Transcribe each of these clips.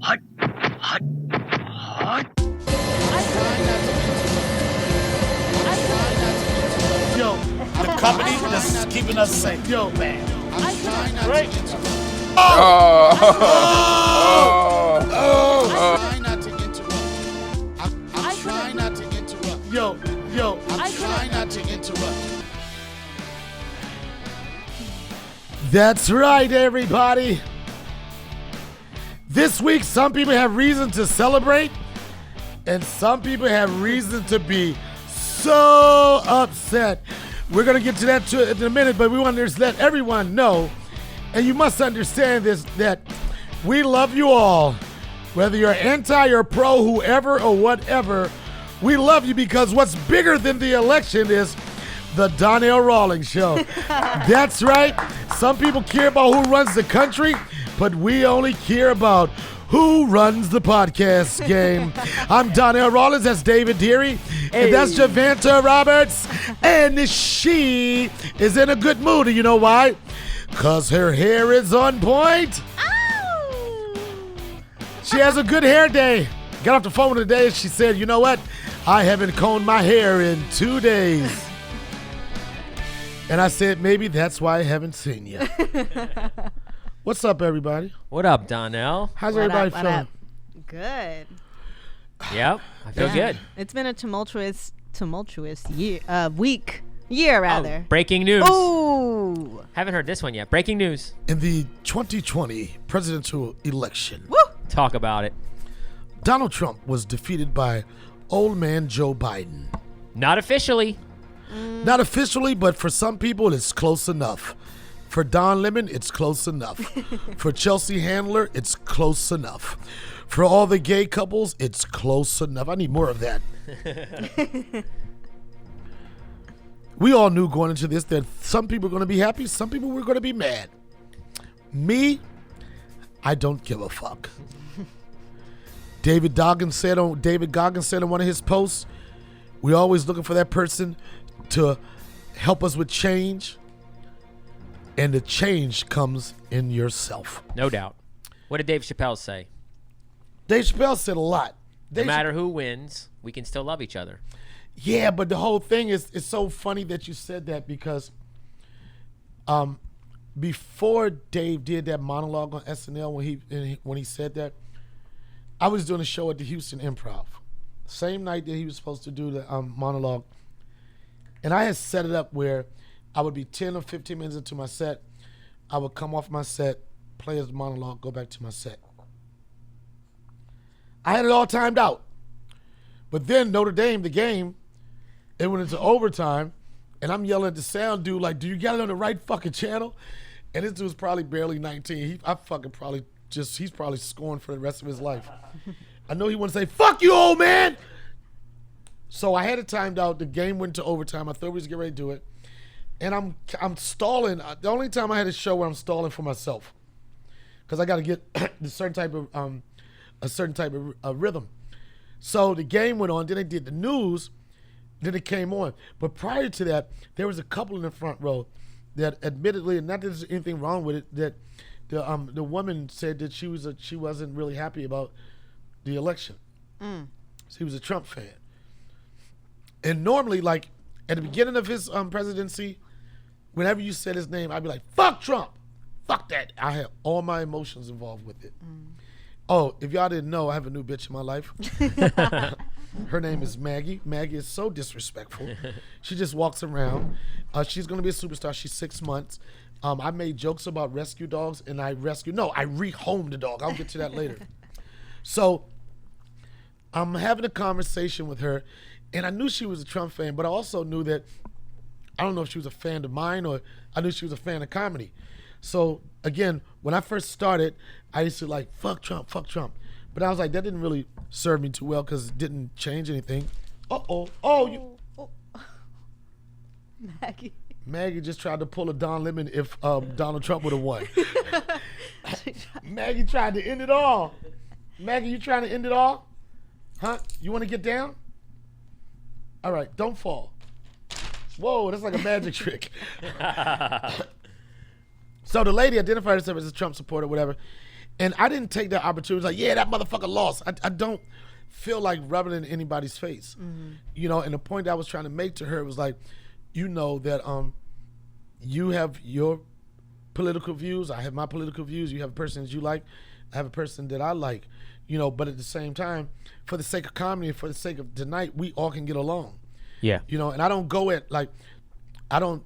Hot. Hot. Hot. Yo, the company that's keeping us safe. Yo, man. Right? Oh. I'm trying not to interrupt. I'm trying not to interrupt. Yo, I'm trying not to interrupt. That's right, everybody. This week, some people have reason to celebrate, and some people have reason to be so upset. We're going to get to that in a minute, but we want to just let everyone know, and you must understand this, that we love you all. Whether you're anti or pro, whoever or whatever, we love you because what's bigger than the election is the Donnell Rawlings Show. That's right. Some people care about who runs the country, but we only care about who runs the podcast game. I'm Donnell Rawlings, that's David Deery, and that's Jivanta Roberts, and she is in a good mood. And you know why? Because her hair is on point. Ow! She has a good hair day. Got off the phone today and she said, you know what? I haven't combed my hair in 2 days. And I said, maybe that's why I haven't seen you. What's up, everybody? What up, Donnell? How's everybody feeling? Good. Yep, I feel good. It's been a tumultuous year, year rather. Oh, breaking news. Ooh. Haven't heard this one yet. Breaking news. In the 2020 presidential election, Woo! Talk about it. Donald Trump was defeated by old man Joe Biden. Not officially. Not officially, but for some people, it's close enough. For Don Lemon, it's close enough. For Chelsea Handler, it's close enough. For all the gay couples, it's close enough. I need more of that. We all knew going into this that some people were going to be happy, some people were going to be mad. Me, I don't give a fuck. David Goggins said on one of his posts, we're always looking for that person to help us with change, and the change comes in yourself. No doubt. What did Dave Chappelle say? Dave Chappelle said a lot. No matter who wins, we can still love each other. Yeah, but the whole thing is, it's so funny that you said that because before Dave did that monologue on SNL when he said that, I was doing a show at the Houston Improv. Same night that he was supposed to do the monologue. And I had set it up where I would be 10 or 15 minutes into my set. I would come off my set, play his monologue, go back to my set. I had it all timed out. But then Notre Dame, the game, it went into overtime, and I'm yelling at the sound dude, like, do you got it on the right fucking channel? And this dude's probably barely 19. He's probably scoring for the rest of his life. I know he wants to say, fuck you, old man. So I had it timed out. The game went to overtime. I thought we was getting ready to do it. And I'm stalling. The only time I had a show where I'm stalling for myself, because I got to get a certain type of rhythm. So the game went on. Then they did the news. Then it came on. But prior to that, there was a couple in the front row that admittedly, and not that there's anything wrong with it, that the woman said that she wasn't really happy about the election. She was a Trump fan. And normally, like, at the beginning of his presidency, whenever you said his name, I'd be like, fuck Trump. Fuck that. I had all my emotions involved with it. Oh, if y'all didn't know, I have a new bitch in my life. Her name is Maggie. Maggie is so disrespectful. She just walks around. She's going to be a superstar. She's 6 months. I made jokes about rescue dogs, and I rehomed the dog. I'll get to that later. So I'm having a conversation with her, and I knew she was a Trump fan, but I also knew that, I don't know if she was a fan of mine or I knew she was a fan of comedy. So again, when I first started, I used to like, fuck Trump. But I was like, that didn't really serve me too well because it didn't change anything. Maggie just tried to pull a Don Lemon if Donald Trump would have won. Maggie tried to end it all. Maggie, you trying to end it all? Huh? You want to get down? All right, don't fall. Whoa, that's like a magic trick. So the lady identified herself as a Trump supporter, whatever. And I didn't take that opportunity. Like, yeah, that motherfucker lost. I don't feel like rubbing it in anybody's face. You know, and the point I was trying to make to her was like, you know that you have your political views. I have my political views. You have a person that you like. I have a person that I like. You know, but at the same time, for the sake of comedy and for the sake of tonight, we all can get along. Yeah. You know, and I don't go at like, I don't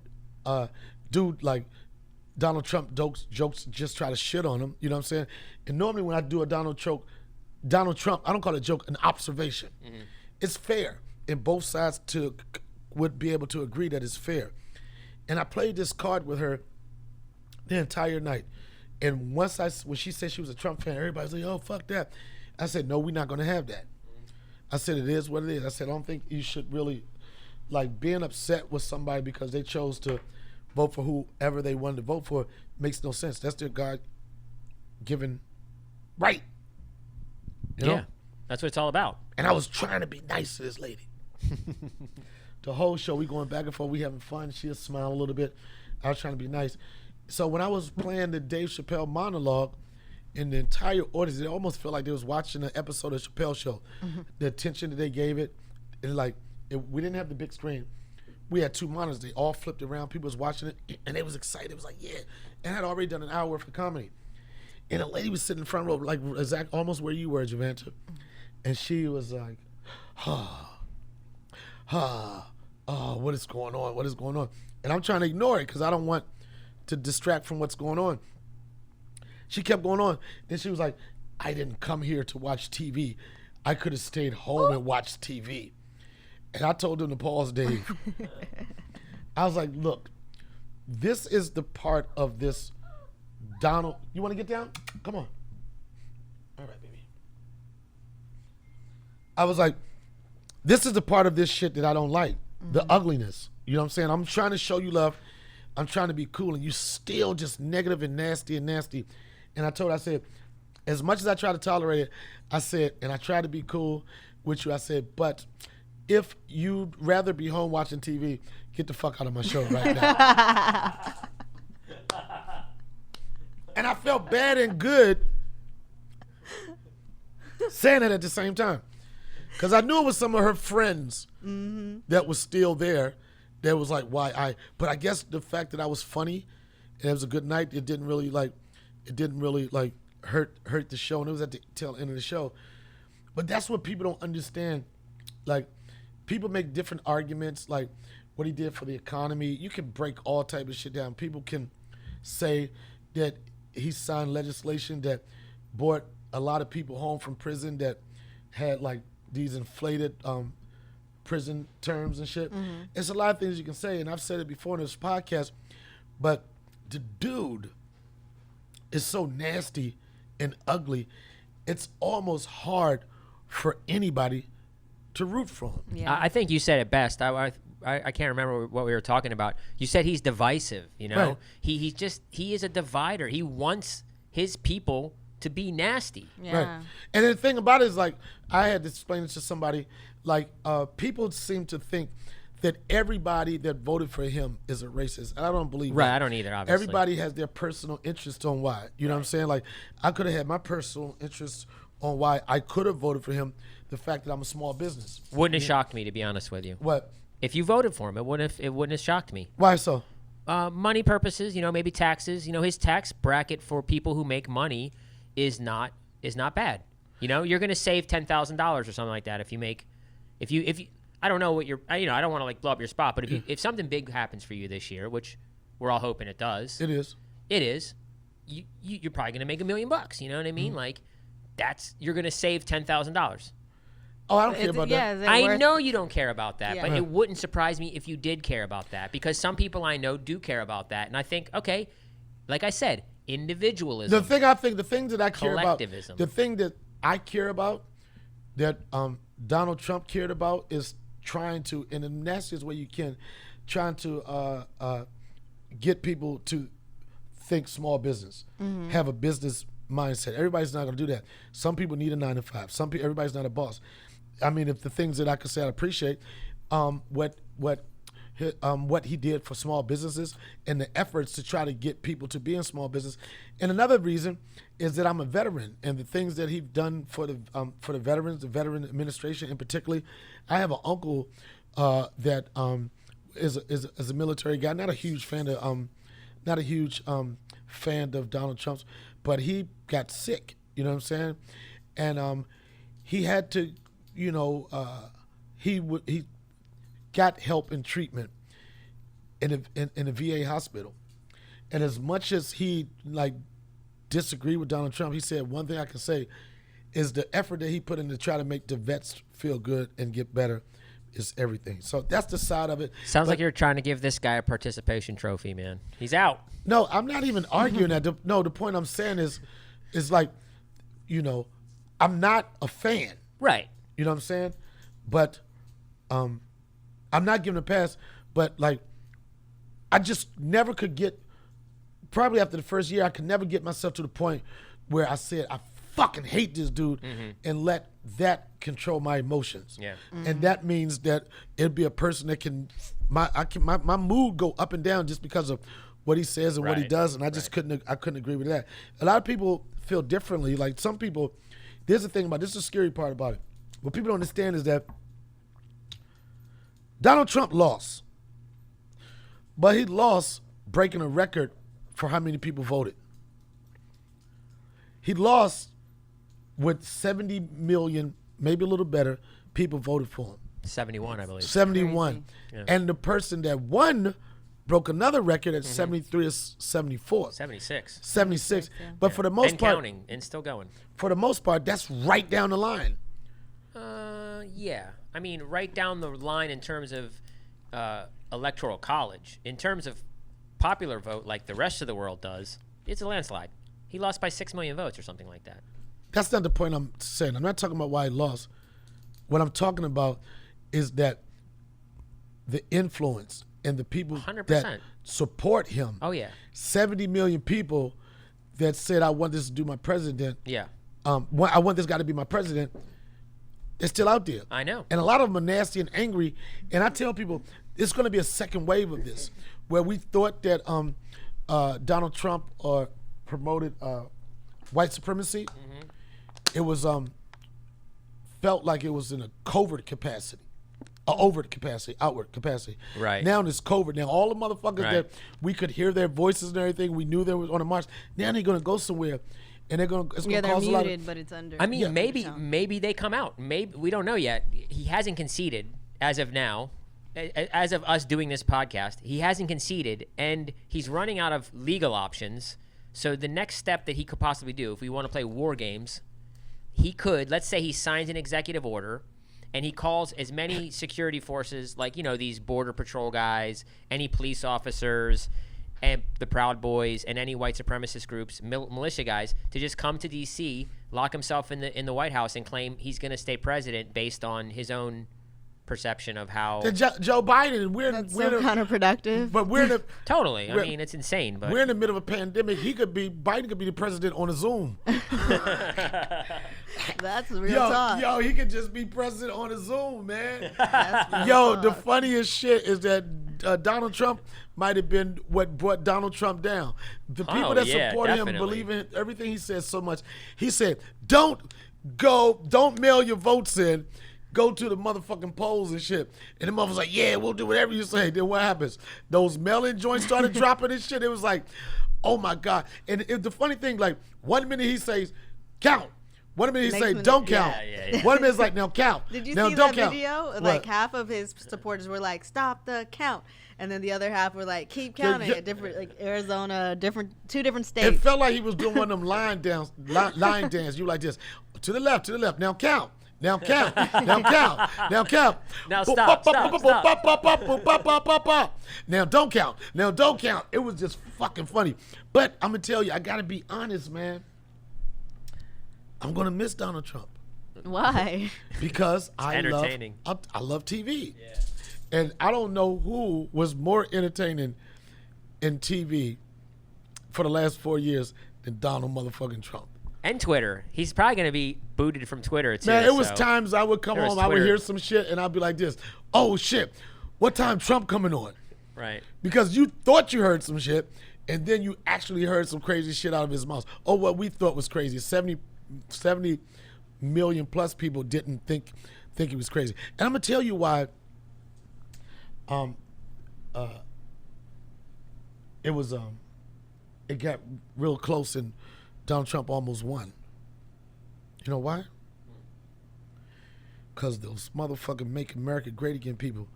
do like Donald Trump jokes just try to shit on him. You know what I'm saying? And normally when I do a Donald Trump, I don't call it a joke, an observation. It's fair. And both sides would be able to agree that it's fair. And I played this card with her the entire night. And when she said she was a Trump fan, everybody's like, oh, fuck that. I said, no, we're not going to have that. I said, it is what it is. I said, I don't think you should really, like, being upset with somebody because they chose to vote for whoever they wanted to vote for makes no sense. That's their God-given right. You know? That's what it's all about. And I was trying to be nice to this lady. The whole show, we going back and forth, we having fun. She'll smile a little bit. I was trying to be nice. So when I was playing the Dave Chappelle monologue, in the entire audience, it almost felt like they was watching an episode of Chappelle Show. The attention that they gave it, and we didn't have the big screen. We had 2 monitors. They all flipped around. People was watching it, and they was excited. It was like, yeah. And I had already done an hour worth of comedy. And a lady was sitting in the front row, like almost where you were, Jivanta. And she was like, what is going on? What is going on? And I'm trying to ignore it because I don't want to distract from what's going on. She kept going on. Then she was like, I didn't come here to watch TV. I could have stayed home and watched TV. And I told him to pause, Dave. I was like, look, this is the part of this Donald. You want to get down? Come on. All right, baby. I was like, this is the part of this shit that I don't like. The ugliness. You know what I'm saying? I'm trying to show you love. I'm trying to be cool, and you still just negative and nasty and nasty. And I told her, I said, as much as I try to tolerate it, I said, and I try to be cool with you, I said, but if you'd rather be home watching TV, get the fuck out of my show right now. And I felt bad and good saying it at the same time. Because I knew it was some of her friends that was still there. That was like, but I guess the fact that I was funny and it was a good night, it didn't really hurt the show. And it was at the tail end of the show. But that's what people don't understand. Like, people make different arguments, like what he did for the economy. You can break all type of shit down. People can say that he signed legislation that brought a lot of people home from prison that had like these inflated prison terms and shit. It's a lot of things you can say, and I've said it before in this podcast, but the dude is so nasty and ugly, it's almost hard for anybody to root for him. Yeah. I think you said it best. I can't remember what we were talking about. You said he's divisive, you know? Right. He is a divider. He wants his people to be nasty. Yeah. Right. And the thing about it is, like, I had to explain it to somebody, like, people seem to think that everybody that voted for him is a racist. And I don't believe Right, that. I don't either, obviously. Everybody has their personal interest on why. You know what I'm saying? Like, I could have had my personal interest on why I could have voted for him, the fact that I'm a small business. Wouldn't have shocked me, to be honest with you. What? If you voted for him, it wouldn't have shocked me. Why so? Money purposes, you know, maybe taxes. You know, his tax bracket for people who make money is not bad. You know, you're going to save $10,000 or something like that if you I don't know what I don't want to like blow up your spot, but if something big happens for you this year, which we're all hoping it does. It is. You're probably going to make $1 million, you know what I mean? Like you're going to save $10,000. Oh, I don't care about that. I know you don't care about that, Yeah. but it wouldn't surprise me if you did care about that, because some people I know do care about that. And I think, okay, like I said, individualism. The thing that I care about, Collectivism. the thing that I care about, that Donald Trump cared about, is trying to, in the nastiest way you can, trying to get people to think small business, have a business mindset. Everybody's not going to do that. Some people need a 9-to-5. Everybody's not a boss. I mean, if the things that I could say I appreciate, what what he did for small businesses and the efforts to try to get people to be in small business. And another reason is that I'm a veteran, and the things that he's done for the veterans, the Veteran Administration in particular. I have an uncle that is a military guy, not a huge fan of Donald Trump's, but he got sick. You know what I'm saying? And he had to, he got help and treatment in a VA hospital. And as much as he disagreed with Donald Trump, he said one thing I can say is the effort that he put in to try to make the vets feel good and get better is everything. So that's the side of it. Sounds like you're trying to give this guy a participation trophy, man. He's out. No, I'm not even arguing that. The point I'm saying is I'm not a fan. Right. You know what I'm saying? But I'm not giving a pass, but I just never could get, probably after the first year, I could never get myself to the point where I said, I fucking hate this dude, and let that control my emotions. Yeah. And that means that it'd be a person that my mood go up and down just because of what he says and what he does, and I just couldn't agree with that. A lot of people feel differently. Like some people, there's the thing about this is the scary part about it. What people don't understand is that Donald Trump lost, but he lost breaking a record for how many people voted. He lost with 70 million, maybe a little better, people voted for him. 71, I believe. 71. Yeah. And the person that won broke another record at 73 or 74. 76. 76. But for the most and part, counting, and still going. for the most part, that's right down the line. Yeah. I mean, right down the line in terms of electoral college. In terms of popular vote, like the rest of the world does, it's a landslide. He lost by 6 million votes or something like that. That's not the point I'm saying. I'm not talking about why he lost. What I'm talking about is that the influence and the people 100%. that support him. Oh, yeah. 70 million people that said, I want this to do my president. Yeah. I want this guy to be my president. They're still out there. I know. And a lot of them are nasty and angry. And I tell people, it's going to be a second wave of this, where we thought that Donald Trump promoted white supremacy. It was felt like it was in a covert capacity, overt capacity, outward capacity. Right. Now it's covert. Now all the motherfuckers Right. that we could hear their voices and everything, we knew they were on a march. Now they're going to go somewhere, and it's going Yeah, to they're cause a lot muted, of. but it's under. I mean, Yeah. maybe they come out. Maybe we don't know yet. He hasn't conceded as of now. As of us doing this podcast, he hasn't conceded, and he's running out of legal options. So the next step that he could possibly do, if we want to play war games, he could, let's say he signs an executive order, and he calls as many security forces, like, these Border Patrol guys, any police officers, and the Proud Boys, and any white supremacist groups, militia guys, to just come to D.C., lock himself in the White House, and claim he's going to stay president based on his own perception of how. Joe Biden, That's so counterproductive. but we're in the Totally. I mean, it's insane, but we're in the middle of a pandemic. Biden could be the president on a Zoom. That's real talk. Yo, he could just be president on a Zoom, man. That's real Yo, talk. the funniest shit is that Donald Trump might have been what brought Donald Trump down. The people that support him believe in everything he says so much. He said, don't mail your votes in. Go to the motherfucking polls and shit. And the motherfuckers like, yeah, we'll do whatever you say. Then what happens? Those mail-in joints started dropping and shit. It was like, oh my God. And the funny thing, 1 minute he says, count. 1 minute he says, don't count. Yeah. 1 minute it's like, now count. Did you now, see don't that count. video? What? Like half of his supporters were like, "Stop the count," and then the other half were like, "Keep counting." Yeah. At different, like Arizona, two different It states. felt like he was doing one of them line dance. You like this. To the left. Now count. Now count. Now count. Now count. Now stop. Now don't count. Now don't count. It was just fucking funny. But I'm going to tell you, I got to be honest, man. I'm going to miss Donald Trump. Why? Because I entertaining. love TV. Yeah. And I don't know who was more entertaining in TV for the last 4 years than Donald motherfucking Trump. And Twitter. He's probably going to be booted from Twitter too. Man, it was so. times I would come There was home, I would Twitter. hear some shit, and I'd be like this, oh shit, what time Trump coming on? Right. Because you thought you heard some shit, and then you actually heard some crazy shit out of his mouth. Oh, what we thought was crazy. 70 million plus people didn't think he was crazy. And I'm gonna tell you why. It got real close and Donald Trump almost won. You know why? Because those motherfucking Make America Great Again people,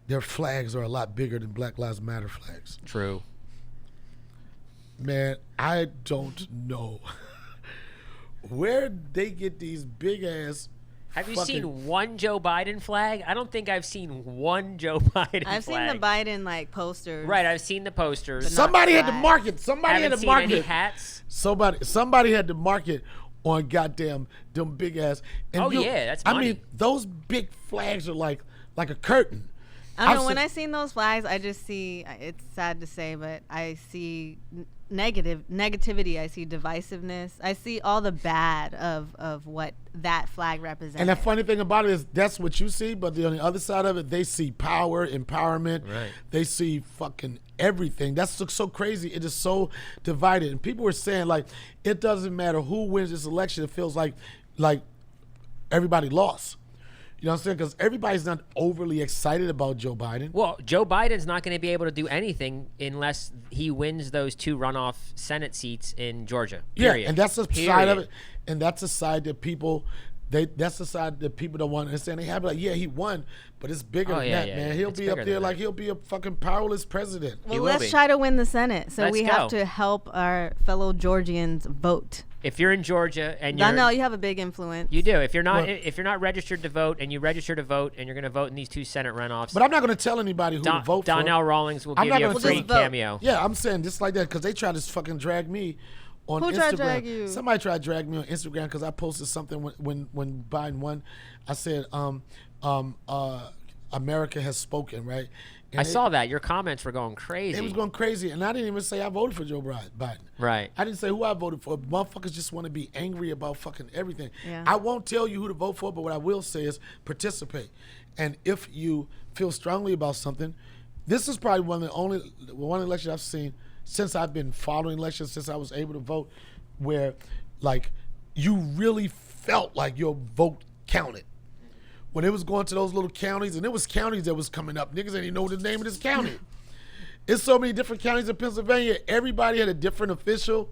their flags are a lot bigger than Black Lives Matter flags. True. Man, I don't know where they get these big ass. Have you seen one Joe Biden flag? I don't think I've seen one Joe Biden flag. I've seen the Biden like posters. Right, I've seen the posters. Somebody had to mark it. Somebody Haven't had to seen mark any it. hats. Somebody had to mark it on goddamn them big ass. And yeah, that's money. I mean, those big flags are like a curtain. I don't know. When I seen those flags, I just see. It's sad to say, but I see negativity. I see divisiveness. I see all the bad of what that flag represents. And the funny thing about it is that's what you see, but on the other side of it, they see power, empowerment. Right. They see fucking everything. That's so crazy. It is so divided. And people were saying like, it doesn't matter who wins this election. It feels like everybody lost. You know what I'm saying? Because everybody's not overly excited about Joe Biden. Well, Joe Biden's not going to be able to do anything unless he wins those 2 runoff Senate seats in Georgia. Period. Yeah, and that's the side of it. And that's the side that people, that's the side that people don't want to understand. They have like, yeah, he won, but it's bigger than that, man. He'll be up there like he'll be a fucking powerless president. Well, let's try to win the Senate. So we have to help our fellow Georgians vote. If you're in Georgia and you're Donnell, you have a big influence. You do. If you're not registered to vote and you register to vote and you're going to vote in these 2 Senate runoffs. But I'm not going to tell anybody who to vote for. Donnell Rawlings will give you a free cameo. Yeah, I'm saying just like that because they try to fucking drag me on Instagram. Who tried to drag you? Somebody tried to drag me on Instagram because I posted something when Biden won. I said, America has spoken, right? And I saw that. Your comments were going crazy. It was going crazy. And I didn't even say I voted for Joe Biden. Right. I didn't say who I voted for. Motherfuckers just want to be angry about fucking everything. Yeah. I won't tell you who to vote for, but what I will say is participate. And if you feel strongly about something, this is probably one election I've seen since I've been following elections, since I was able to vote, where like you really felt like your vote counted. When it was going to those little counties, and it was counties that was coming up. Niggas didn't even know the name of this county. It's so many different counties in Pennsylvania. Everybody had a different official.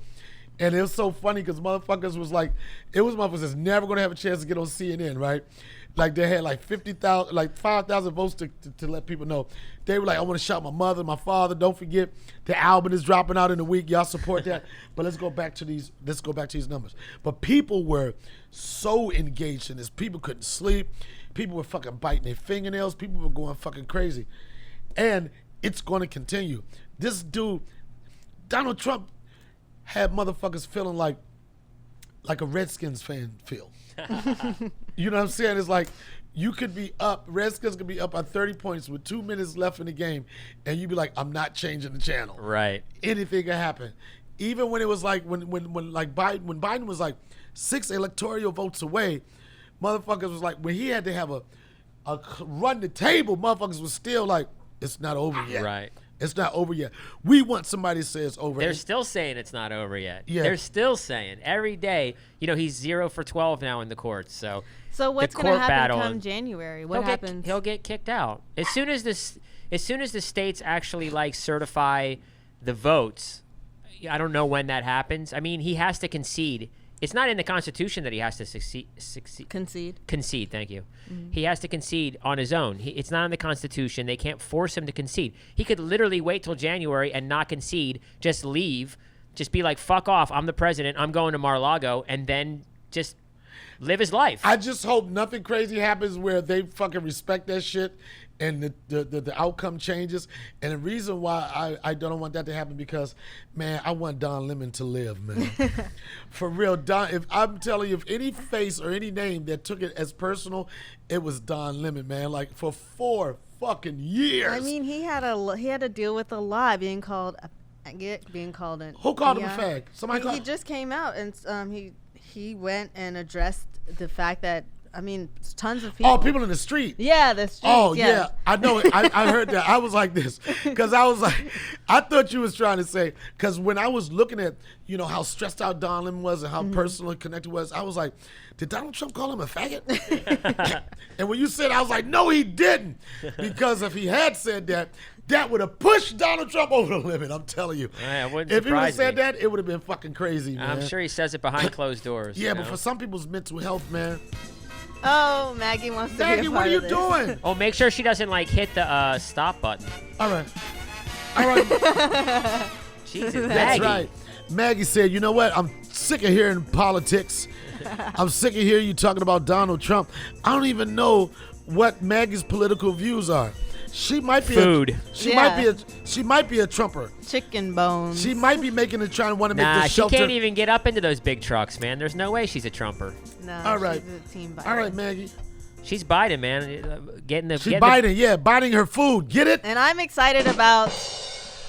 And it was so funny because motherfuckers was like, it was motherfuckers that's never going to have a chance to get on CNN, right? Like they had like 50,000, like 5,000 votes to let people know. They were like, I want to shout my mother, my father. Don't forget the album is dropping out in a week. Y'all support that. But let's go back to these numbers. But people were so engaged in this. People couldn't sleep. People were fucking biting their fingernails. People were going fucking crazy. And it's going to continue. This dude, Donald Trump, had motherfuckers feeling like a Redskins fan feel. You know what I'm saying? It's like you could be up, Redskins could be up by 30 points with 2 minutes left in the game, and you'd be like, I'm not changing the channel. Right. Anything can happen. Even when it was like when Biden was like 6 electoral votes away, motherfuckers was like, when he had to have a run the table, motherfuckers was still like, it's not over yet. Right. It's not over yet. We want somebody to say it's over. They're still saying it's not over yet. Yeah. They're still saying every day. You know, he's 0 for 12 now in the courts. So what's going to happen come January? What happens? He'll get kicked out as soon as the states actually like certify the votes. I don't know when that happens. I mean, he has to concede. It's not in the Constitution that he has to concede. Concede, thank you. Mm-hmm. He has to concede on his own. It's not in the Constitution. They can't force him to concede. He could literally wait till January and not concede, just leave, just be like, fuck off, I'm the president, I'm going to Mar-a-Lago, and then just live his life. I just hope nothing crazy happens where they fucking respect that shit and the outcome changes. And the reason why I don't want that to happen because, man, I want Don Lemon to live, man. For real, Don. If I'm telling you, if any face or any name that took it as personal, it was Don Lemon, man. Like for 4 fucking years. I mean, he had to deal with a lot being called an. Who called him a fag? Somebody called. He just came out and he went and addressed the fact that I mean, tons of people. Oh, people in the street. Yeah, the streets. Oh, yeah. I know it. I heard that. I was like this. Because I was like, I thought you was trying to say, because when I was looking at, you know, how stressed out Donald was and how personally connected was, I was like, did Donald Trump call him a faggot? And when you said, I was like, no, he didn't. Because if he had said that, that would have pushed Donald Trump over the limit. I'm telling you. If he would have said that, it would have been fucking crazy, man. I'm sure he says it behind closed doors. Yeah, you but know? for some people's mental health, man. Oh, Maggie wants to be a Maggie, part what are you of this. doing? Oh, make sure she doesn't like hit the stop button. All right. All right. Jesus, That's Maggie. right. Maggie said, you know what? I'm sick of hearing politics. I'm sick of hearing you talking about Donald Trump. I don't even know what Maggie's political views are. She might be Food. She might be a Trumper. Chicken bones. She might be making it trying to want to make Nah, the she shelter. can't even get up into those big trucks, man. There's no way she's a Trumper. No, All right. she's a team Biden. All right, Maggie. She's Biden, man. She's biting her food. Get it? And I'm excited about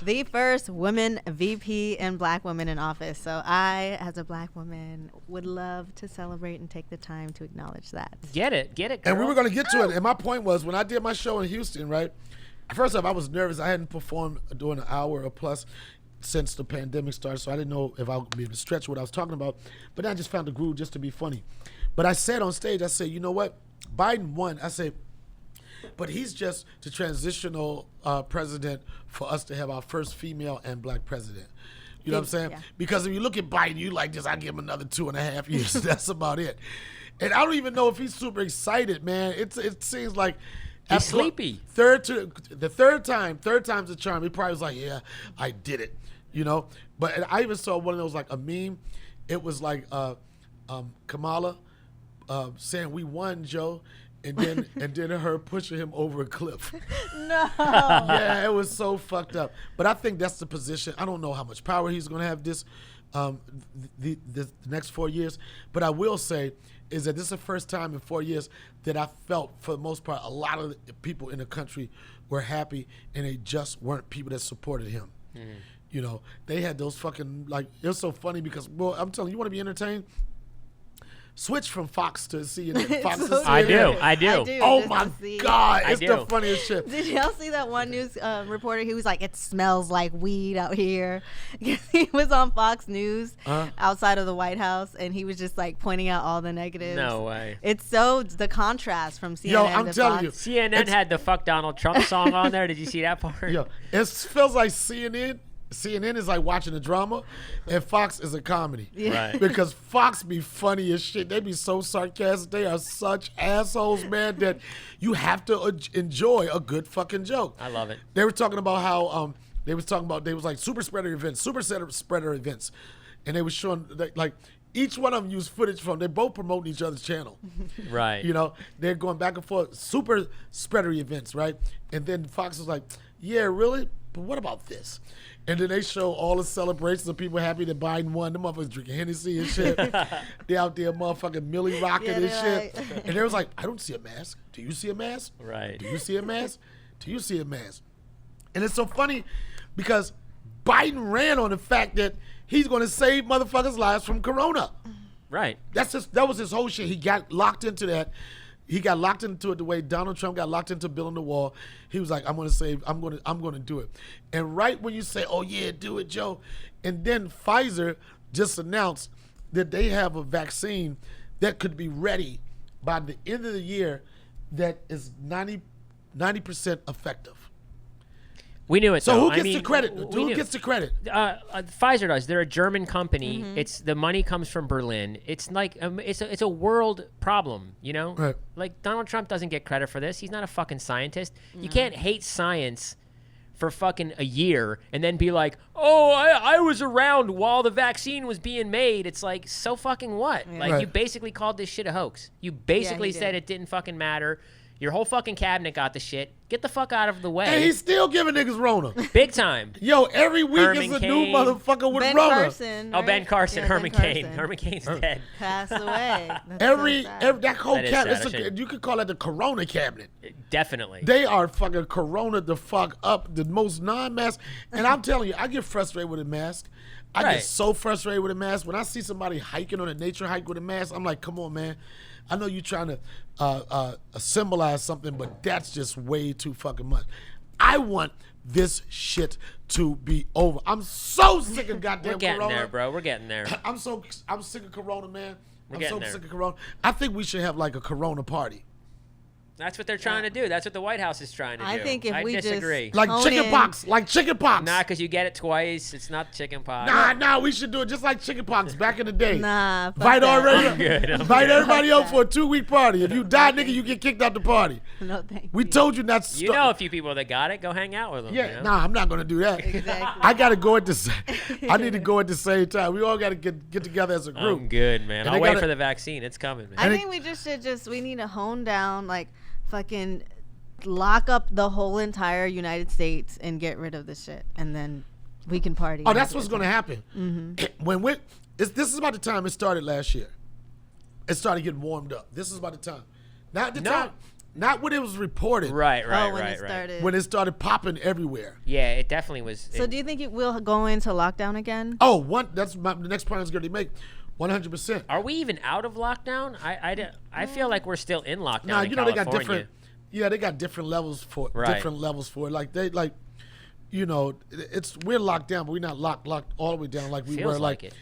the first women VP and black women in office. So I, as a black woman, would love to celebrate and take the time to acknowledge that. Get it, girl. And we were going to get to it. And my point was, when I did my show in Houston, right? First off, I was nervous. I hadn't performed during an hour or plus since the pandemic started, so I didn't know if I would be able to stretch what I was talking about. But I just found the groove just to be funny. But I said on stage, I said, you know what? Biden won. I said, but he's just the transitional president for us to have our first female and black president. You know what I'm saying? Yeah. Because if you look at Biden, you like this, I give him another 2.5 years. That's about it. And I don't even know if he's super excited, man. It seems like He's sleepy. The third time's a charm. He probably was like, yeah, I did it. You know? But I even saw one of those, like a meme. It was like Kamala saying, we won, Joe. And then her pushing him over a cliff. No. Yeah, it was so fucked up. But I think that's the position. I don't know how much power he's going to have this the next 4 years. But I will say is that this is the first time in 4 years that I felt, for the most part, a lot of the people in the country were happy, and they just weren't people that supported him. Mm-hmm. You know, they had those fucking, like, it was so funny because, well, I'm telling you, you want to be entertained? Switch from Fox to CNN. Fox to CNN. I do. Oh my God, it's do. the funniest shit. Did y'all see that one news reporter? He was like, it smells like weed out here. He was on Fox News outside of the White House, and he was just like pointing out all the negatives. No way. It's so, the contrast from CNN Yo, I'm to telling Fox. you. CNN had the "Fuck Donald Trump" song on there. Did you see that part? Yo, it feels like CNN is like watching a drama, and Fox is a comedy. Yeah. Right. Because Fox be funny as shit. They be so sarcastic. They are such assholes, man, that you have to enjoy a good fucking joke. I love it. They were talking about how they was like super spreader events, and they was showing like each one of them used footage from. They both promoting each other's channel. Right. You know, they're going back and forth. Super spreader events, right? And then Fox was like, yeah, really? But what about this? And then they show all the celebrations of people happy that Biden won. The motherfuckers drinking Hennessy and shit. They out there motherfucking Millie rocking and shit. Right. And they was like, I don't see a mask. Do you see a mask? Right. Do you see a mask? Do you see a mask? And it's so funny because Biden ran on the fact that he's going to save motherfuckers' lives from corona. Right. That was his whole shit. He got locked into that. He got locked into it the way Donald Trump got locked into building the wall. He was like, I'm going to do it. And right when you say, oh yeah, do it, Joe. And then Pfizer just announced that they have a vaccine that could be ready by the end of the year that is 90% effective. We knew it. So though. who gets the credit? We Who knew. gets the credit? Pfizer does. They're a German company. It's the money comes from Berlin. It's like it's a world problem, you know. Right. Like Donald Trump doesn't get credit for this. He's not a fucking scientist. You can't hate science for fucking a year and then be like, oh, I was around while the vaccine was being made. It's like, so fucking what? Yeah. Like Right. you basically called this shit a hoax. You basically he said did. it didn't fucking matter. Your whole fucking cabinet got the shit. Get the fuck out of the way. And he's still giving niggas Rona. Big time. Yo, every week Herman is a Cain. new motherfucker with Ben Rona. Carson. Oh, right? Ben Carson, Yeah, Herman Ben Cain. Carson Herman Cain's dead. passed away. That's Every so sad. that whole That is cabinet, sad. I shouldn't- you could call it the Corona cabinet. Definitely. They are fucking Corona the fuck up, the most non-mask. And I'm telling you, I get frustrated with a mask. I Right. get so frustrated with a mask. When I see somebody hiking on a nature hike with a mask, I'm like, come on, man. I know you're trying to symbolize something, but that's just way too fucking much. I want this shit to be over. I'm so sick of goddamn We're getting Corona. there, bro. We're getting there. I'm sick of Corona, man. I'm getting so there. sick of Corona. I think we should have like a Corona party. That's what they're trying to do. That's what the White House is trying to do. I think if we just- disagree. Like Hone chicken in. pox. Like chicken pox. Nah, because you get it twice. It's not chicken pox. Nah, we should do it just like chicken pox back in the day. Nah, fuck Invite that. already. I'm good. Invite everybody over for a 2-week party. If you die, nigga, you get kicked out the party. No, thank We you. told you not to You know a few people that got it. Go hang out with them. Yeah, you know? nah, I'm not gonna do that. Exactly. I gotta go at the I need to go at the same time. We all gotta get together as a group. I'm good, man. And I'll they wait gotta- for the vaccine. It's coming, man. I And think we just should we need to hone down, like, fucking lock up the whole entire United States and get rid of this shit, and then we can party. Oh, and that's have a what's good gonna time. happen. When this is about the time it started last year. It started getting warmed up. This is about the time. Not the No. time. Not when it was reported. Right. Oh, when it started. When it started popping everywhere. Yeah, it definitely was. So do you think it will go into lockdown again? Oh, that's the next point I was going to make. 100%. Are we even out of lockdown? I feel like we're still in lockdown. Nah, in you know they got California. different. Yeah, they got different levels for it. Right. Different levels for it. Like we're locked down, but we're not locked all the way down like we Feels were like it.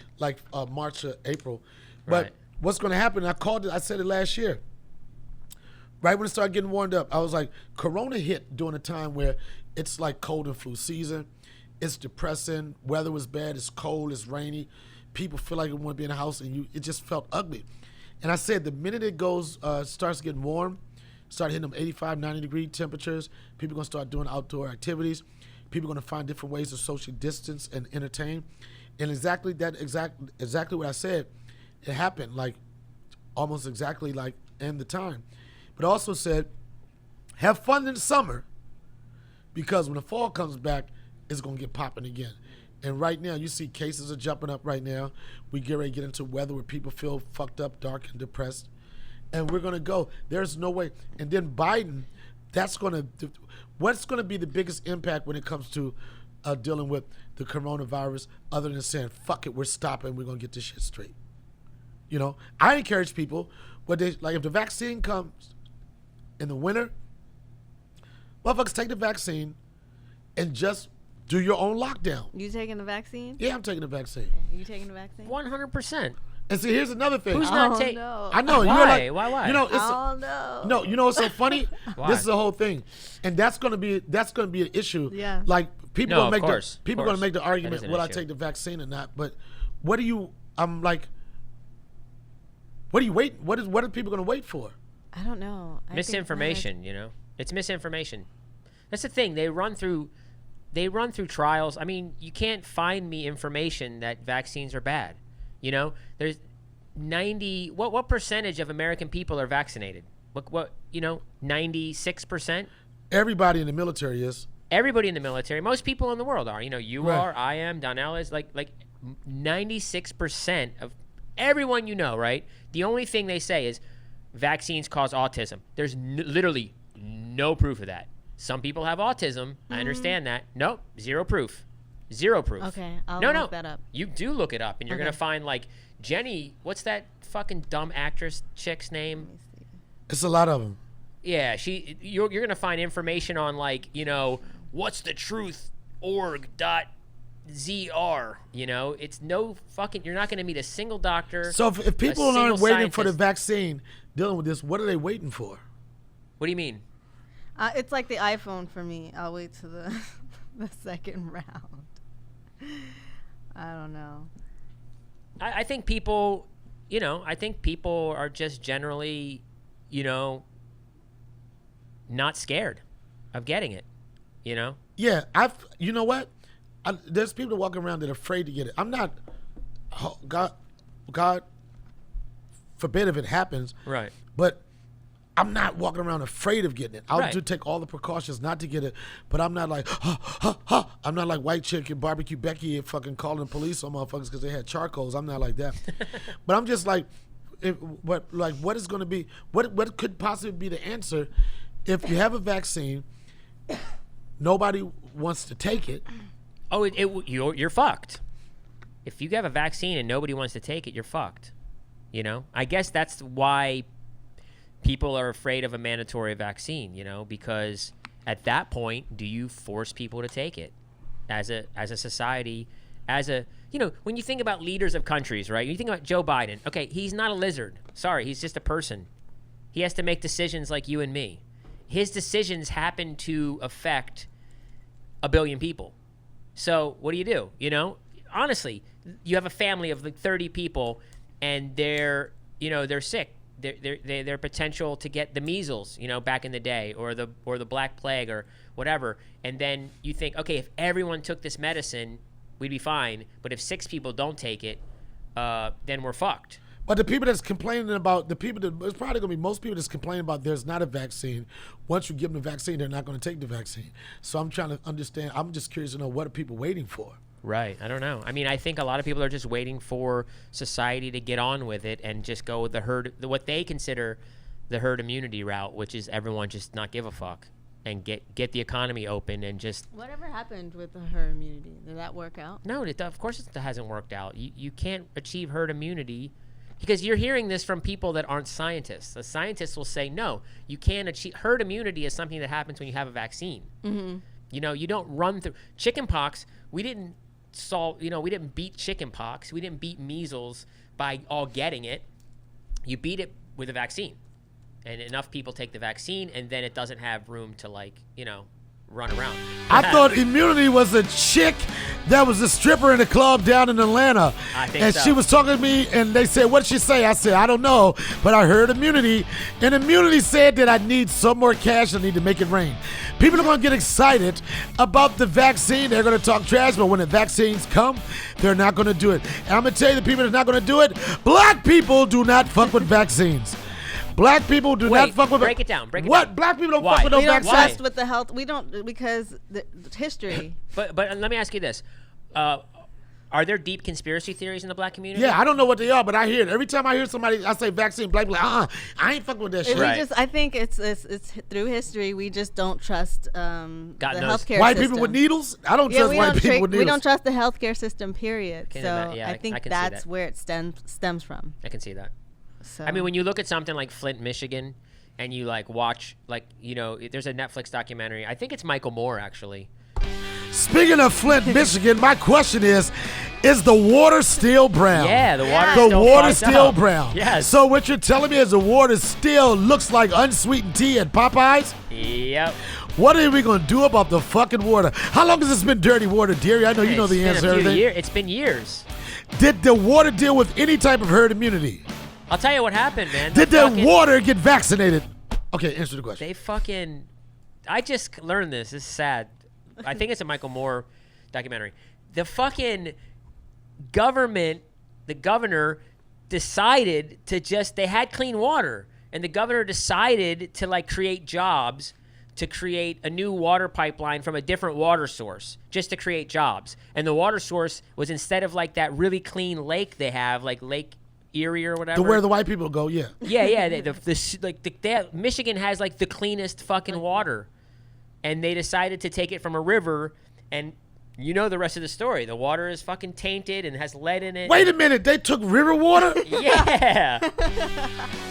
March or April. But Right. what's going to happen? I said it last year. Right when it started getting warmed up, I was like, Corona hit during a time where it's like cold and flu season. It's depressing. Weather was bad. It's cold. It's rainy. People feel like they want to be in the house, and it just felt ugly. And I said the minute it starts getting warm, start hitting them 85, 90-degree temperatures, people are going to start doing outdoor activities. People are going to find different ways to social distance and entertain. And exactly what I said, it happened, like almost exactly like in the time. But I also said, have fun in the summer, because when the fall comes back, it's going to get popping again. And right now, you see cases are jumping up right now. We get ready to get into weather where people feel fucked up, dark, and depressed. And we're going to go. There's no way. And then Biden, what's going to be the biggest impact when it comes to dealing with the coronavirus, other than saying, fuck it, we're stopping, we're going to get this shit straight. You know, I encourage people, if the vaccine comes in the winter, motherfuckers take the vaccine and just do your own lockdown. You taking the vaccine? Yeah, I'm taking the vaccine. You taking the vaccine? 100%. And see, here's another thing. Who's not Oh, taking? no. I know. Why? You're like, Why? You know, it's Oh, no. no. You know what's so funny? Why? This is the whole thing, and that's gonna be an issue. Yeah. Like people No, gonna of make course, of people gonna course. make the That argument, is an will I issue. take the vaccine or not? But what do you? I'm like, what do you wait? What are people gonna wait for? I don't know. I think Misinformation, you know. It's misinformation. That's the thing. They run through trials. I mean, you can't find me information that vaccines are bad. You know, there's 90 what percentage of American people are vaccinated? What 96%? Everybody in the military is. Everybody in the military, most people in the world are. You know, you Right. are, I am, Donnell is, like 96% of everyone you know, right? The only thing they say is vaccines cause autism. There's literally no proof of that. Some people have autism. I understand that. Nope, zero proof. Zero proof. Okay, I'll no, look that up. You do look it up, and you're Okay. going to find, like, Jenny, what's that fucking dumb actress chick's name? It's a lot of them. Yeah, you're going to find information on, like, what's the truth org.zr, it's no fucking, you're not going to meet a single doctor. So if people a aren't single waiting for the scientist. vaccine, dealing with this, what are they waiting for? What do you mean? It's like the iPhone for me. I'll wait to the the second round. I don't know. I think people, are just generally, not scared of getting it, Yeah, you know what? There's people walking around that are afraid to get it. I'm not. God forbid if it happens. Right. But I'm not walking around afraid of getting it. I'll Right. do take all the precautions not to get it. But I'm not like, I'm not like white chick and barbecue Becky and fucking calling the police on motherfuckers because they had charcoals. I'm not like that. But I'm just like, what is going to be? What could possibly be the answer if you have a vaccine? Nobody wants to take it. Oh, you're fucked. if you have a vaccine and nobody wants to take it, you're fucked. You know, I guess that's why people are afraid of a mandatory vaccine, you know, because at that point, do you force people to take it as a society, you know, when you think about leaders of countries, right? You think about Joe Biden. Okay, he's not a lizard. Sorry, he's just a person. He has to make decisions like you and me. His decisions happen to affect a billion people. So what do? You know, honestly, you have a family of like 30 people and they're sick. Their potential to get the measles, you know, back in the day, or the Black Plague or whatever. And then you think, okay, if everyone took this medicine, we'd be fine. But if 6 people don't take it, then we're fucked. But the people that's complaining about, it's probably going to be most people that's complaining about there's not a vaccine. Once you give them the vaccine, they're not going to take the vaccine. So I'm trying to understand. I'm just curious to know, what are people waiting for? Right. I don't know. I mean, I think a lot of people are just waiting for society to get on with it and just go with the herd, what they consider the herd immunity route, which is everyone just not give a fuck and get the economy open and just. Whatever happened with the herd immunity? Did that work out? No, of course it hasn't worked out. You can't achieve herd immunity because you're hearing this from people that aren't scientists. The scientists will say, no, you can't achieve herd immunity is something that happens when you have a vaccine. Mm-hmm. You know, you don't run through chicken pox. We didn't beat chicken pox. We didn't beat measles by all getting it. You beat it with a vaccine. And enough people take the vaccine, and then it doesn't have room to, like, you know, run around. I thought immunity was a chick that was a stripper in a club down in Atlanta. I think and so. She was talking to me, and they said, what'd she say? I said, I don't know, but I heard immunity. And immunity said that I need some more cash. I need to make it rain. People are going to get excited about the vaccine. They're going to talk trash, but when the vaccines come, they're not going to do it. And I'm going to tell you the people that's not going to do it, black people do not fuck with vaccines. Black people do not fuck with. Break it down. What? Black people don't Why? fuck with no We don't vaccines. trust with the health. We don't, because the history. But let me ask you this. Are there deep conspiracy theories in the black community? Yeah, I don't know what they are, but I hear it. Every time I hear somebody, I say vaccine, black people, I ain't fucking with that shit. Right. I think it's through history. We just don't trust the healthcare White system. people with needles? I don't trust white people with needles. We don't trust the healthcare system, period. Okay, So yeah, I think I can see that's that. where it stems from. I can see that. So. I mean, when you look at something like Flint, Michigan, and you like watch, like, you know, there's a Netflix documentary. I think it's Michael Moore, actually. Speaking of Flint, Michigan, my question is the water still brown? Yeah, the water's The still water's fucked still up. brown. Yes. So what you're telling me is the water still looks like unsweetened tea at Popeyes? Yep. What are we going to do about the fucking water? How long has this been dirty water, Deery? I know you know the answer to everything. It's been years. Did the water deal with any type of herd immunity? I'll tell you what happened, man. Did the water get vaccinated? Okay, answer the question. They fucking. I just learned this. This is sad. I think it's a Michael Moore documentary. The fucking government, the governor decided to they had clean water, and the governor decided to like create jobs, to create a new water pipeline from a different water source, just to create jobs. And the water source was, instead of like that really clean lake they have, like Lake Erie or whatever. To where the white people go, yeah. Yeah. Michigan has like the cleanest fucking water, and they decided to take it from a river, and you know the rest of the story. The water is fucking tainted and has lead in it. Wait a minute, they took river water? Yeah.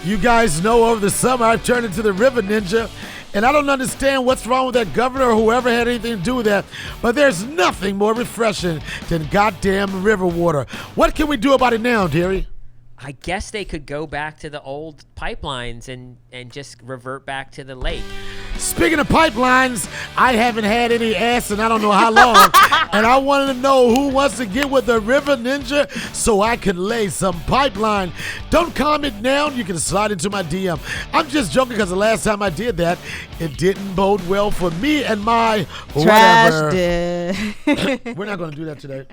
You guys know over the summer I've turned into the river ninja, and I don't understand what's wrong with that governor or whoever had anything to do with that, but there's nothing more refreshing than goddamn river water. What can we do about it now, Deery? I guess they could go back to the old pipelines and just revert back to the lake. Speaking of pipelines, I haven't had any ass in I don't know how long, and I wanted to know who wants to get with the River Ninja so I can lay some pipeline. Don't comment now. You can slide into my DM. I'm just joking because the last time I did that, it didn't bode well for me and my Trash whatever. We're not going to do that today.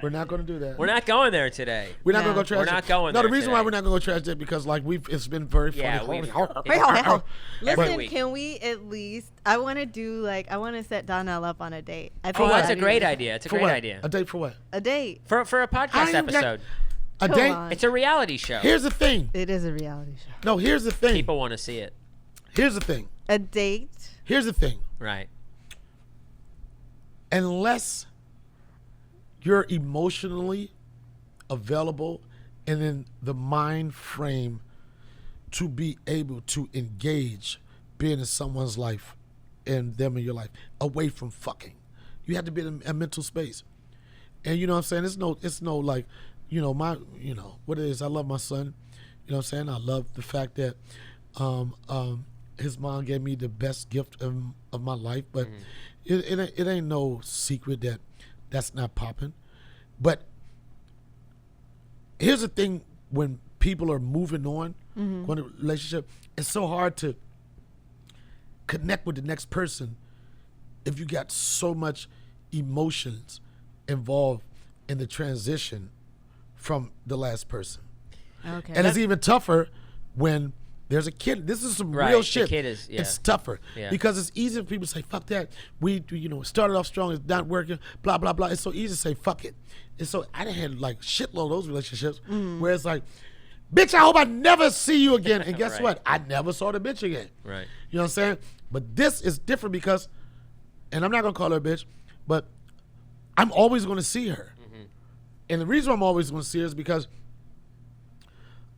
We're not going to do that. We're not going there today. We're not going to go trash. We're not going No, there the reason why today. we're not going to go trash it because like it's been very funny. Yeah, Listen, Every week. can we at least? I want to set Donnell up on a date. I Oh, think that's a that'd be great nice. idea. It's a For great what? idea. A date for what? A date. For a I podcast ain't got- episode. A Come date? on. It's a reality show. Here's the thing. It is a reality show. No, here's the thing. People want to see it. Here's the thing. A date. Here's the thing. Right. Unless you're emotionally available and in the mind frame to be able to engage being in someone's life and them in your life away from fucking. You have to be in a mental space. And you know what I'm saying? It's no like, what it is, I love my son. You know what I'm saying? I love the fact that his mom gave me the best gift of my life, but it ain't no secret that that's not popping. But here's the thing, when people are moving on, going to a relationship, it's so hard to connect with the next person if you got so much emotions involved in the transition from the last person. Okay. And it's even tougher when there's a kid. This is some real shit. The kid is, It's tougher because it's easy for people to say, fuck that. We started off strong, it's not working, blah, blah, blah. It's so easy to say, fuck it. And so I done had like shitload of those relationships where it's like, bitch, I hope I never see you again. And guess what? I never saw the bitch again. Right. You know what I'm saying? But this is different because, and I'm not going to call her a bitch, but I'm always going to see her. And the reason I'm always going to see her is because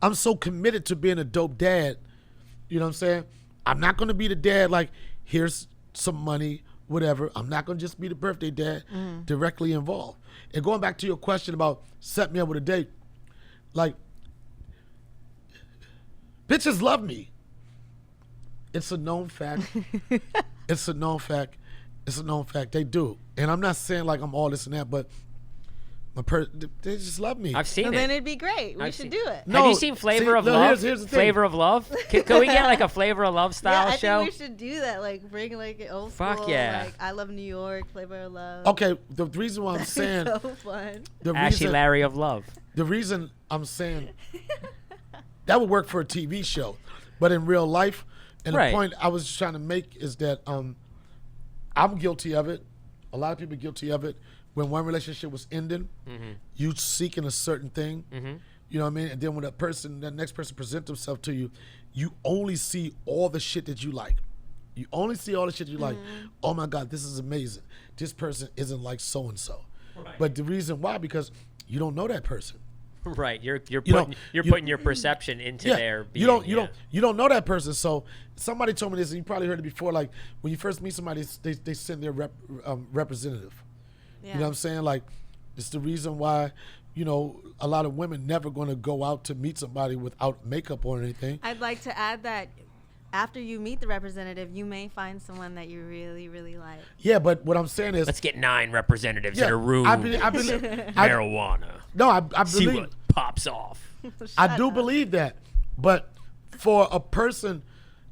I'm so committed to being a dope dad. You know what I'm saying? I'm not going to be the dad like, here's some money, whatever. I'm not going to just be the birthday dad directly involved. And going back to your question about set me up with a date, like, bitches love me. It's a known fact. It's a known fact. It's a known fact. They do. And I'm not saying like I'm all this and that, but they just love me. I've seen And it. then it'd be great. We I've should seen- do it. Have you seen Flavor of Love? Here's the thing. Flavor of Love? Can we get like a Flavor of Love style I show? think we should do that. Like bring like an old Fuck school, yeah. like I Love New York, Flavor of Love. Okay, the reason why I'm saying so fun. Ashy Larry of Love. the reason I'm saying that would work for a TV show, but in real life, and Right. the point I was trying to make is that I'm guilty of it. A lot of people are guilty of it. When one relationship was ending, you seeking a certain thing, you know what I mean? And then when that next person presents themselves to you, you only see all the shit that you like. You only see all the shit you like. Oh my God, this is amazing. This person isn't like so-and-so. Right. But the reason why, because you don't know that person. Right. You're know, putting your perception into their being. You don't know that person. So somebody told me this, and you probably heard it before. Like when you first meet somebody, they send their representative. Yeah. You know what I'm saying? Like it's the reason why, a lot of women never going to go out to meet somebody without makeup or anything. I'd like to add that after you meet the representative, you may find someone that you really, really like. Yeah, but what I'm saying is, Let's get 9 representatives yeah, in a room. Marijuana. I See believe. what pops off. I do believe that, but for a person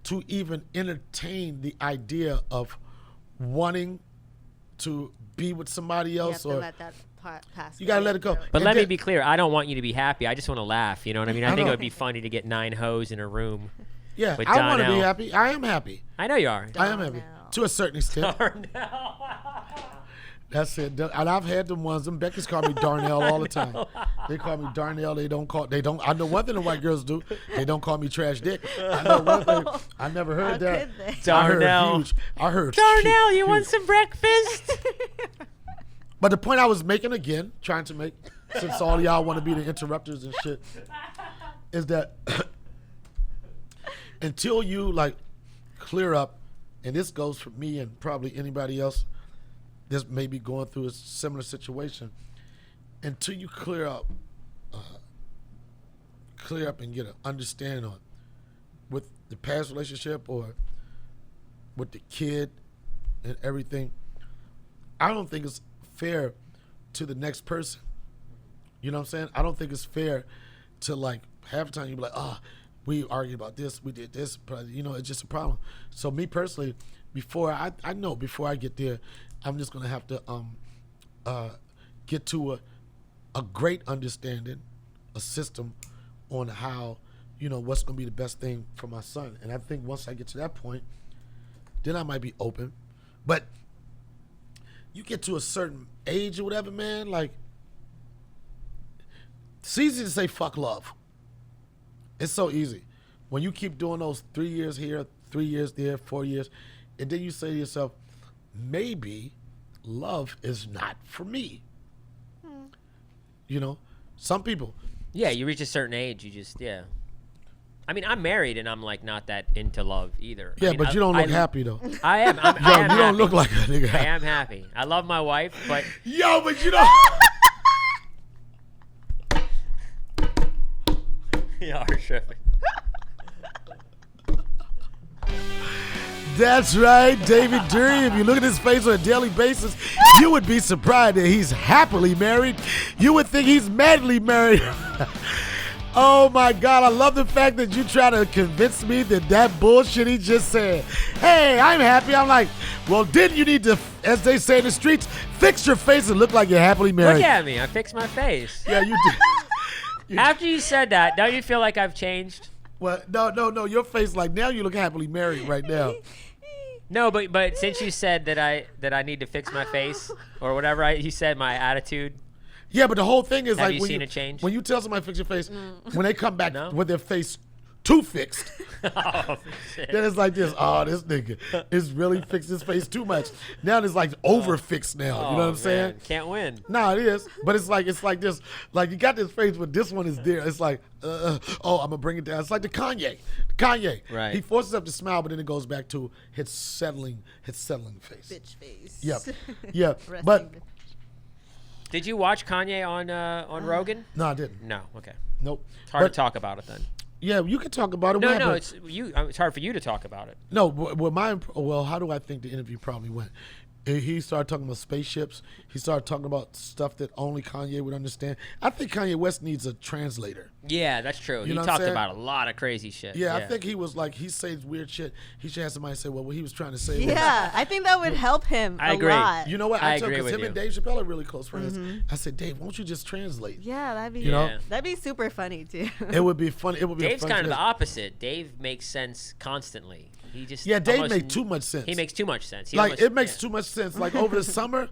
to even entertain the idea of wanting to be with somebody You have else, to or let that part pass. you gotta let it go. But And let me then- be clear. I don't want you to be happy. I just want to laugh. You know what I mean? I think know. it would be funny to get 9 hoes in a room. Yeah, with I want to be Donnell. happy. I am happy. I know you are. I am happy to a certain extent. Darnell. That's it. And I've had them ones. Them Beckys call me Darnell all the time. They call me Darnell. They don't. I know one thing the white girls do. They don't call me trash dick. I know one thing. I never heard How that. could they? Darnell. I heard Darnell, you huge. want some breakfast? But the point I was making again, trying to make, since all of y'all want to be the interrupters and shit, is that until you like clear up, and this goes for me and probably anybody else that's maybe going through a similar situation, until you clear up and get an understanding on with the past relationship or with the kid and everything, I don't think it's fair to the next person. You know what I'm saying? I don't think it's fair to like half the time you be like, we argued about this, we did this, but it's just a problem. So me personally, before I get there, I'm just gonna have to get to a great understanding, a system on how, what's gonna be the best thing for my son. And I think once I get to that point, then I might be open. But you get to a certain age or whatever, man, like, it's easy to say fuck love. It's so easy. When you keep doing those 3 years here, 3 years there, 4 years, and then you say to yourself, maybe love is not for me. You know, some people. Yeah, you reach a certain age, you just I mean, I'm married and I'm like not that into love either. Yeah, I mean, but you don't look happy though. I am. I Yo, am you happy. don't look like a nigga. I am happy. I love my wife, but Yo, but you know. you are tripping. That's right, David Deery. If you look at his face on a daily basis, you would be surprised that he's happily married. You would think he's madly married. Oh my God, I love the fact that you try to convince me that bullshit he just said. Hey, I'm happy. I'm like, well, then you need to, as they say in the streets, fix your face and look like you're happily married. Look at me. I fixed my face. Yeah, you did. After you said that, don't you feel like I've changed? Well, no. Your face, like now you look happily married right now. No, but since you said that I need to fix my face or whatever you said, my attitude. Yeah, but the whole thing is Have like you when seen a change? When you tell somebody to fix your face, when they come back No? with their face too fixed, Oh, shit. then it's like this. Oh, this nigga is really fixed his face too much. Now it's like over fixed now. You know what I'm saying? Man, can't win. Nah, it is. But it's like this. Like you got this face, but this one is there. It's like, oh, I'm gonna bring it down. It's like the Kanye. Right. He forces up to smile, but then it goes back to his settling face. Bitch face. Yep. Yeah. Resting But bitch. Did you watch Kanye on Rogan? no, I didn't. No. Okay. Nope. It's hard But- to talk about it then. Yeah, you can talk about it. No, What no, happened? it's you. It's hard for you to talk about it. No, well, how do I think the interview probably went? He started talking about spaceships. He started talking about stuff that only Kanye would understand. I think Kanye West needs a translator. Yeah, that's true. He know what I'm talked saying? about a lot of crazy shit. Yeah, I think he was like, he says weird shit. He should have somebody say, well, what he was trying to say was, Yeah, I think that would help him I a agree. lot. you know what? I I told agree because with him you. and Dave Chappelle are really close friends. I said, Dave, won't you just translate? Yeah, that'd be You know? that'd be super funny too. It would be funny. It would be Dave's a fun kind of the translate. opposite. Dave makes sense constantly. He just Yeah, Dave almost- makes too much sense. He makes too much sense. He Like almost- it makes yeah. too much sense. Like over the summer,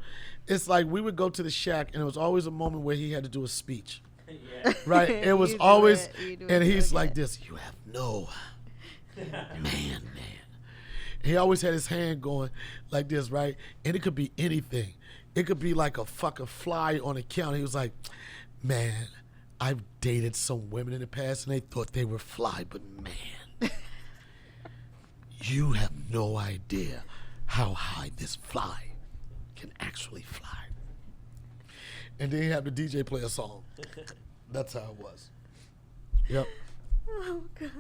it's like we would go to the shack, and it was always a moment where he had to do a speech. Yeah. Right? It was You do always, it, you do and it he's so like good. this. You have no man. He always had his hand going like this, right? And it could be anything. It could be like a fucking fly on a counter. He was like, man, I've dated some women in the past, and they thought they were fly, but man, you have no idea how high this fly can actually fly. And then he had the DJ play a song. That's how it was. Yep. Oh God,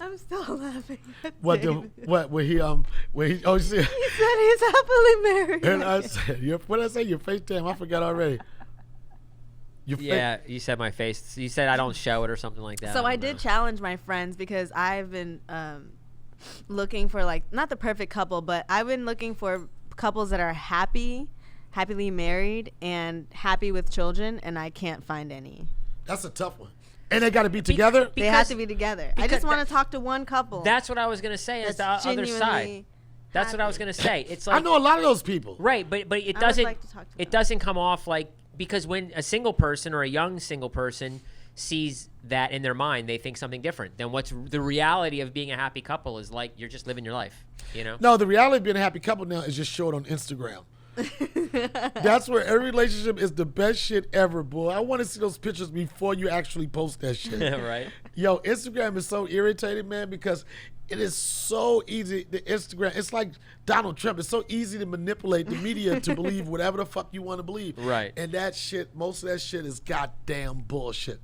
I'm still laughing. at What David. where he oh you see, He said he's happily married. and I said what did I say? Your FaceTime, I forgot already. Your Yeah, you said my face. You said I don't show it or something like that. So I don't did know. challenge my friends because I've been looking for like not the perfect couple, but I've been looking for couples that are happily married and happy with children, and I can't find any. That's a tough one. And they got to be together. They have to be together. I because just want that- to talk to one couple. That's what I was gonna say. Is the that's other side. genuinely That's what I was happy. gonna say. It's I like know a lot of those people. right, but it I would doesn't. like to talk to It them. doesn't come off like because when a single person or a young single person sees that in their mind, they think something different than what's the reality of being a happy couple is like. You're just living your life, you know. No, the reality of being a happy couple now is just show it on Instagram. That's where every relationship is the best shit ever, boy. I want to see those pictures before you actually post that shit. Right. Yo, Instagram is so irritating, man, because it is so easy. The Instagram, it's like Donald Trump. It's so easy to manipulate the media to believe whatever the fuck you want to believe. Right. And that shit, most of that shit is goddamn bullshit.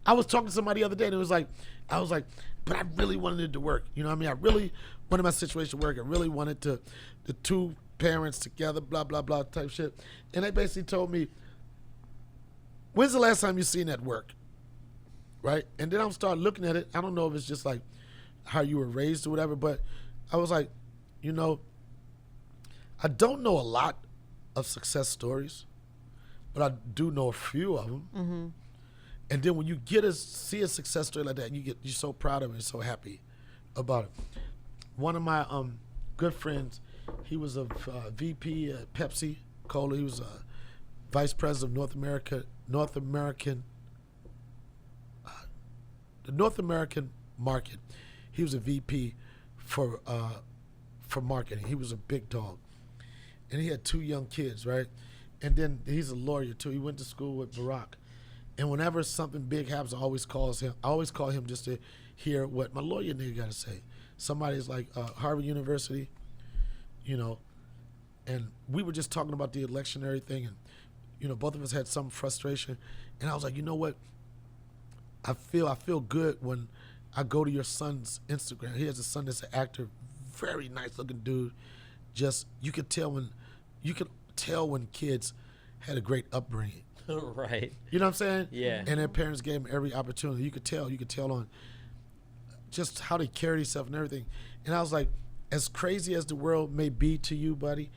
I was talking to somebody the other day, and I was like, but I really wanted it to work. You know what I mean? I really wanted my situation to work. I really wanted the two parents together, blah, blah, blah type shit. And they basically told me, when's the last time you seen that work? Right? And then I'm start looking at it. I don't know if it's just like how you were raised or whatever, but I was like, you know, I don't know a lot of success stories, but I do know a few of them. Mm-hmm. And then when you see a success story like that, you're so proud of it, so happy about it. One of my good friends, he was a VP at Pepsi Cola. He was a vice president of the North American market. He was a VP for marketing. He was a big dog, and he had two young kids, right? And then he's a lawyer too. He went to school with Barack, And whenever something big happens, I always call him just to hear what my lawyer nigga got to say. Somebody's like Harvard University, you know, and we were just talking about the electionary thing, and you know, both of us had some frustration, and I was like, you know what? I feel good when I go to your son's Instagram. He has a son that's an actor, very nice looking dude. Just you could tell when kids had a great upbringing. Right. You know what I'm saying? Yeah. And their parents gave them every opportunity. You could tell on just how they carry themselves and everything. And I was like, as crazy as the world may be to you, buddy,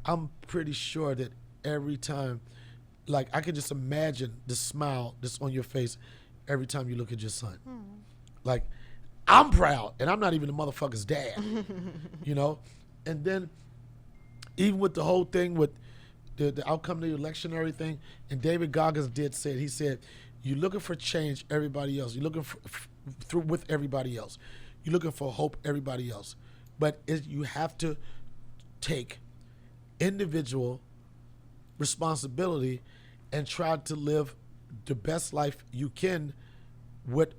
I'm pretty sure that every time, like I can just imagine the smile that's on your face every time you look at your son. Like, I'm proud, and I'm not even the motherfucker's dad, you know? And then even with the whole thing with the outcome of the election and everything, and David Goggins he said, you're looking for change, everybody else. You're looking for through with everybody else. You're looking for hope, everybody else. But you have to take individual responsibility and try to live the best life you can with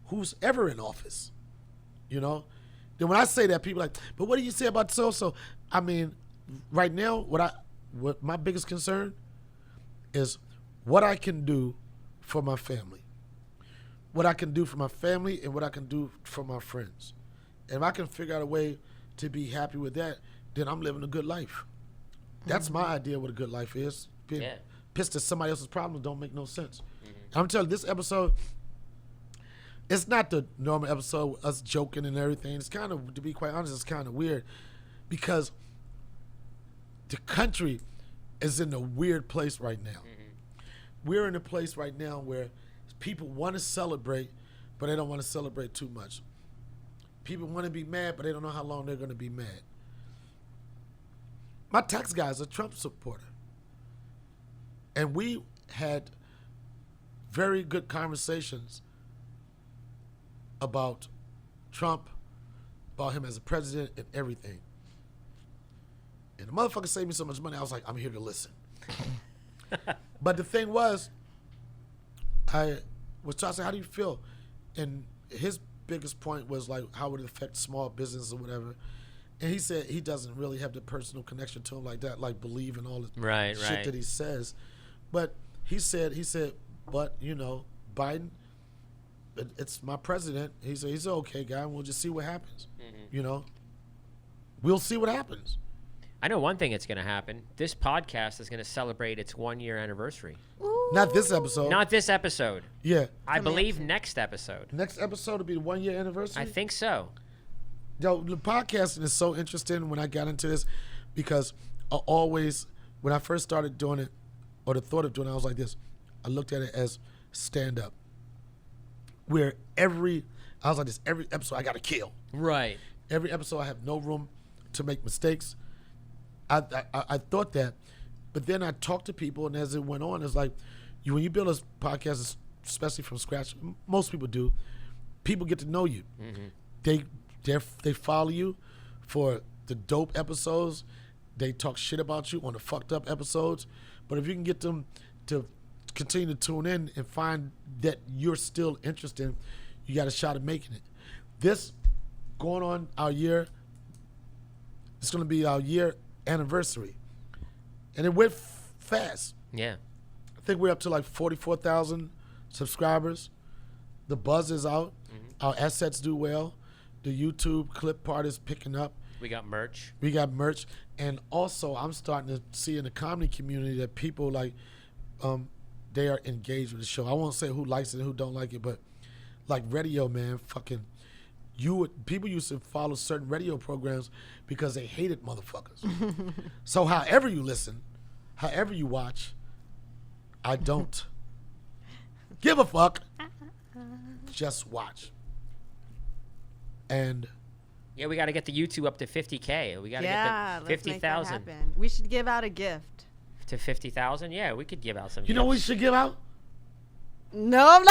who's ever in office, you know? Then when I say that, people are like, but what do you say about so-so? I mean, right now, what my biggest concern is what I can do for my family. What I can do for my family and what I can do for my friends. And if I can figure out a way to be happy with that, then I'm living a good life. That's my idea of what a good life is. Being pissed at somebody else's problems don't make no sense. I'm telling you, this episode, it's not the normal episode, us joking and everything. It's kind of, to be quite honest, it's kind of weird because the country is in a weird place right now. We're in a place right now where people want to celebrate, but they don't want to celebrate too much. People want to be mad, but they don't know how long they're going to be mad. My tax guy is a Trump supporter. And we had very good conversations about Trump, about him as a president and everything. And the motherfucker saved me so much money, I was like, I'm here to listen. But the thing was, I was trying to say, how do you feel? And his biggest point was like, how would it affect small business or whatever? And he said he doesn't really have the personal connection to him like that, like believe in all the shit that he says. But he said, but you know, Biden, it's my president. He said he's an okay guy, and we'll just see what happens. You know, we'll see what happens. I know one thing that's going to happen. This podcast is going to celebrate its 1-year anniversary. Ooh. Not this episode. Not this episode. Yeah. I believe next episode. Next episode will be the 1-year anniversary? I think so. Yo, the podcasting is so interesting when I got into this because I always, when I first started doing it, or the thought of doing it, I was like this. I looked at it as stand-up. Where every episode I got to kill. Right. Every episode I have no room to make mistakes. I thought that, but then I talked to people, and as it went on, it's like, when you build a podcast, especially from scratch, most people do, people get to know you. They follow you for the dope episodes. They talk shit about you on the fucked up episodes. But if you can get them to continue to tune in and find that you're still interested, you got a shot at making it. This going on our year, it's going to be our year anniversary. And it went fast. Yeah. I think we're up to like 44,000 subscribers. The buzz is out. Our assets do well. The YouTube clip part is picking up. We got merch. And also, I'm starting to see in the comedy community that people like, they are engaged with the show. I won't say who likes it and who don't like it, but like radio, man, fucking, people used to follow certain radio programs because they hated motherfuckers. So however you listen, however you watch, I don't give a fuck. Just watch. And yeah, we got to get the YouTube up to 50K. We got to get the 50,000. We should give out a gift. To 50,000? Yeah, we could give out some. You know what we should give out? No, I'm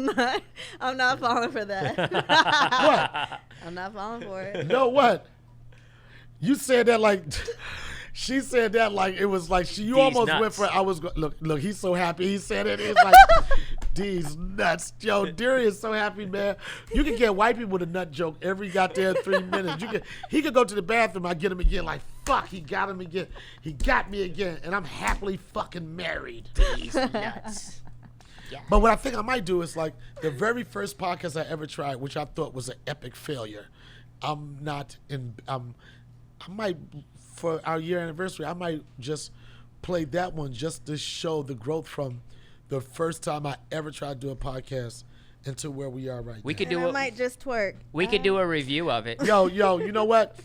not. I'm not falling for that. What? I'm not falling for it. No, what? You said that like She said that like it was like you These almost nuts. went for. I was look. He's so happy. He said it. He's like, these nuts, yo. Deery is so happy, man. You can get white people with a nut joke every goddamn 3 minutes. He could go to the bathroom. I get him again. Like fuck, he got him again. He got me again, and I'm happily fucking married. These nuts. But what I think I might do is like the very first podcast I ever tried, which I thought was an epic failure. I might, for our year anniversary, I might just play that one just to show the growth from the first time I ever tried to do a podcast into where we are right We now. could And do I might just twerk. we could do a review of it. Yo, you know what?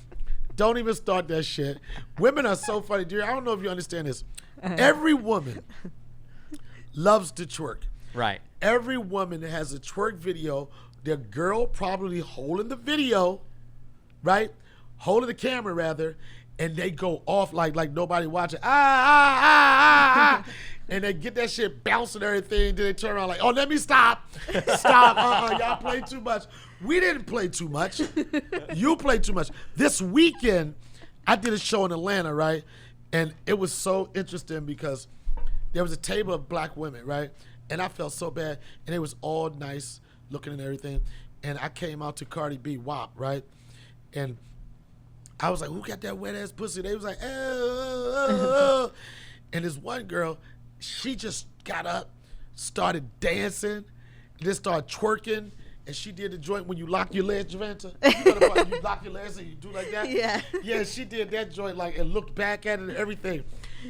Don't even start that shit. Women are so funny, dear. I don't know if you understand this. Every woman loves to twerk. Right. Every woman that has a twerk video, their girl probably holding the video, right? Holding the camera rather, and they go off like nobody watching. And they get that shit bouncing and everything. Then they turn around like, oh, let me stop. Stop. Y'all play too much. We didn't play too much. You played too much. This weekend, I did a show in Atlanta, right? And it was so interesting because there was a table of black women, right? And I felt so bad. And it was all nice looking and everything. And I came out to Cardi B WAP, right? And I was like, who got that wet ass pussy? They was like, oh. And this one girl, she just got up, started dancing, and then started twerking. And she did the joint when you lock your legs, Jivanta. You know the part, you lock your legs and you do like that? Yeah. Yeah, she did that joint like and looked back at it and everything.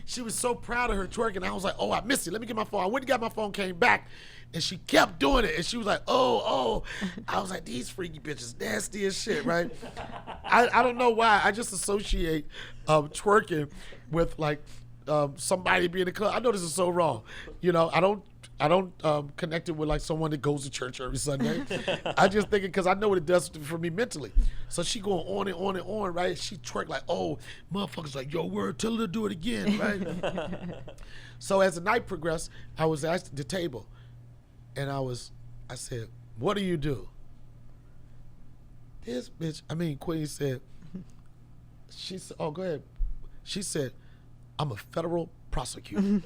She was so proud of her twerking. I was like, oh, I missed it. Let me get my phone. I went and got my phone, came back, and she kept doing it. And she was like, oh. I was like, these freaky bitches nasty as shit, right? I don't know why. I just associate twerking with like somebody being in the club. I know this is so wrong. You know, I don't connect it with like someone that goes to church every Sunday. I just think it because I know what it does for me mentally. So she going on and on and on, right? She twerk like, oh, motherfuckers like, yo, word, tell her to do it again, right? So as the night progressed, I was at the table, and I said, what do you do? This bitch, Queen said, she said, oh, go ahead. She said, I'm a federal prosecutor.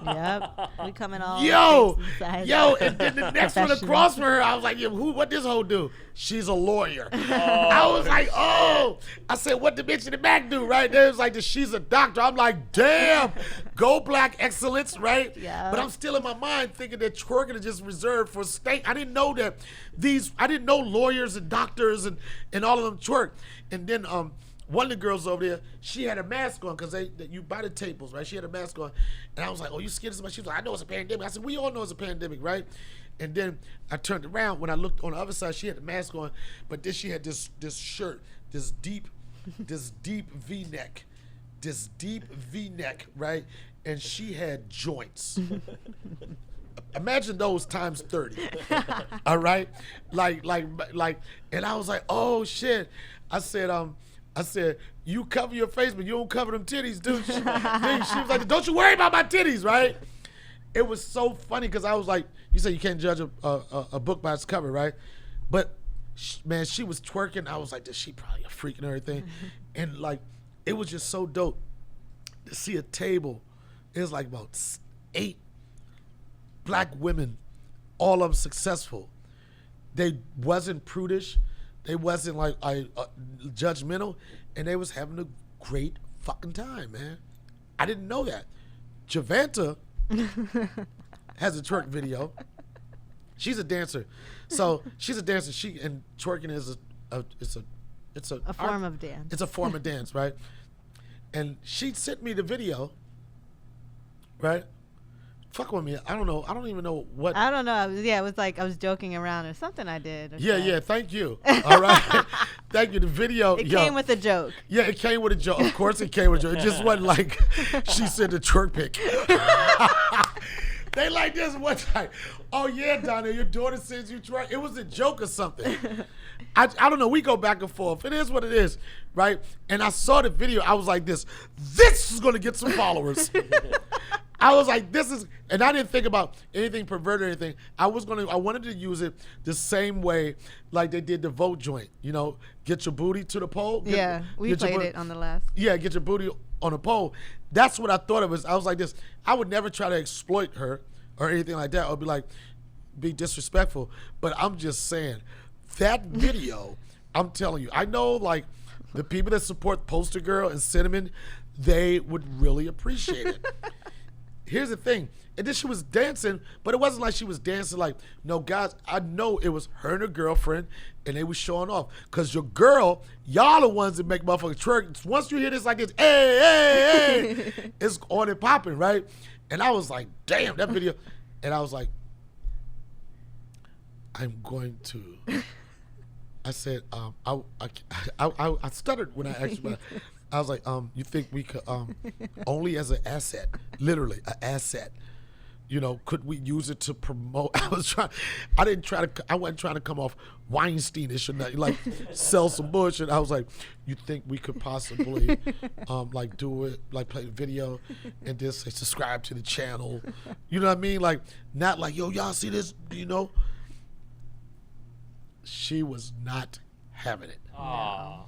Yep. We coming all Yo, shapes and sizes. and then the next one across from her, I was like, yo, what this hoe do? She's a lawyer. I was like, oh. I said, what the bitch in the back do, right? They was like, she's a doctor. I'm like, damn, go black excellence, right? Yeah. But I'm still in my mind thinking that twerking is just reserved for state. I didn't know that I didn't know lawyers and doctors and all of them twerk. And then one of the girls over there, she had a mask on because you buy the tables, right? She had a mask on. And I was like, oh, you scared of somebody? She was like, I know it's a pandemic. I said, we all know it's a pandemic, right? And then I turned around. When I looked on the other side, she had the mask on. But then she had this shirt, this deep V-neck. This deep V-neck, right? And she had joints. Imagine those times 30. All right? Like, and I was like, oh, shit. I said, you cover your face, but you don't cover them titties, dude. She was like, don't you worry about my titties, right? It was so funny because I was like, you said you can't judge a book by its cover, right? But, man, she was twerking. I was like, she probably a freak and everything. And, like, it was just so dope to see a table. It was like about 8 black women, all of them successful. They wasn't prudish. They wasn't like judgmental, and they was having a great fucking time, man. I didn't know that. Jivanta has a twerk video. She's a dancer, so she's a dancer. And twerking is a form of dance. It's a form of dance, right? And she sent me the video, right? Fuck with me. I don't know. I don't even know what. I don't know. It was like I was joking around or something I did. Yeah. Thank you. All right. Thank you. The video. It came with a joke. Yeah, it came with a joke. Of course it came with a joke. It just wasn't like she said the twerk pic. They like this one time. Oh, yeah, Donnell, your daughter sends you twerk. It was a joke or something. I don't know. We go back and forth. It is what it is, right? And I saw the video. I was like this is going to get some followers. I was like, this is, and I didn't think about anything perverted or anything. I wanted to use it the same way like they did the vote joint. You know, get your booty to the pole. We played it on the last. Yeah, get your booty on the pole. That's what I thought it was. I was like this. I would never try to exploit her or anything like that, or be disrespectful. But I'm just saying, that video, I'm telling you, I know like the people that support Poster Girl and Cinnamon, they would really appreciate it. Here's the thing. And then she was dancing, but it wasn't like she was dancing like, no, guys, I know it was her and her girlfriend, and they was showing off. Because your girl, y'all the ones that make motherfuckers twerk. Once you hear this like this, hey, hey, hey, it's on and popping, right? And I was like, damn, that video. And I was like, I'm going to, I said, I stuttered when I asked you about it. I was like, you think we could, only as an asset, literally an asset, you know, could we use it to promote? I wasn't trying to come off Weinstein-ish or nothing, like sell some bullshit. I was like, you think we could possibly, like do it, like play the video and just say subscribe to the channel? You know what I mean? Like, not like, yo, y'all see this, you know? She was not having it. Aww.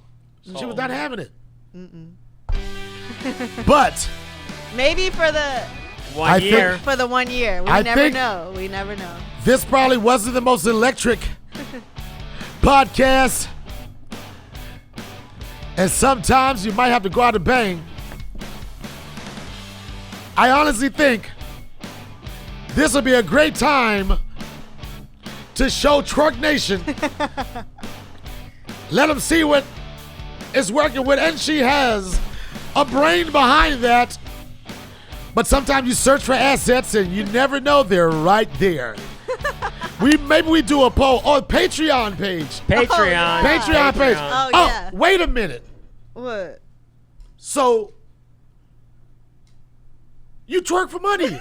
She was not having it. But maybe for the 1 year. For the 1 year. We never know. We never know. This probably wasn't the most electric podcast. And sometimes you might have to go out and bang. I honestly think this would be a great time to show Twerk Nation. Let them see what is working with, and she has a brain behind that. But sometimes you search for assets and you never know they're right there. Maybe we do a poll on Patreon page. Patreon page. Oh, yeah. Wait a minute. What? So you twerk for money.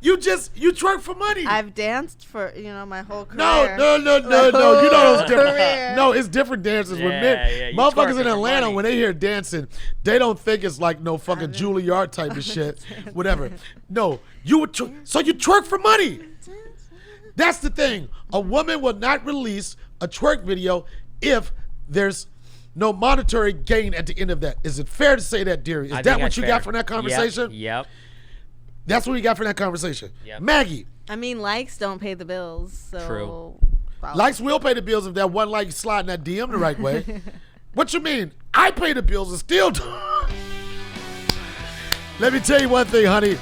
You twerk for money. I've danced for, my whole career. No. You know it's different. Career. No, it's different dances with men. Motherfuckers in Atlanta, when they hear dancing, they don't think it's like no fucking Juilliard type of shit. Whatever. No, so you twerk for money. That's the thing. A woman will not release a twerk video if there's no monetary gain at the end of that. Is it fair to say that, Deery? Is that what you got from that conversation? Yep. That's what we got from that conversation. Yep. Maggie. I mean, likes don't pay the bills. So True. Likes will pay the bills if that one like sliding that DM the right way. What you mean? I pay the bills and still do. Let me tell you one thing, honey.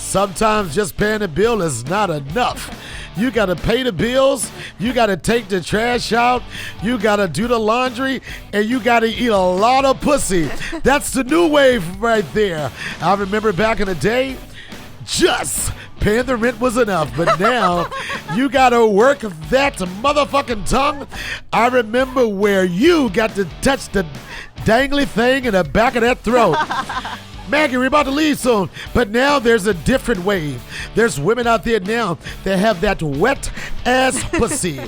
Sometimes just paying the bill is not enough. You got to pay the bills. You got to take the trash out. You got to do the laundry. And you got to eat a lot of pussy. That's the new wave right there. I remember back in the day, just paying the rent was enough. But now you got to work that motherfucking tongue. I remember where you got to touch the dangly thing in the back of that throat. Maggie, we're about to leave soon, but now there's a different wave. There's women out there now that have that wet-ass pussy.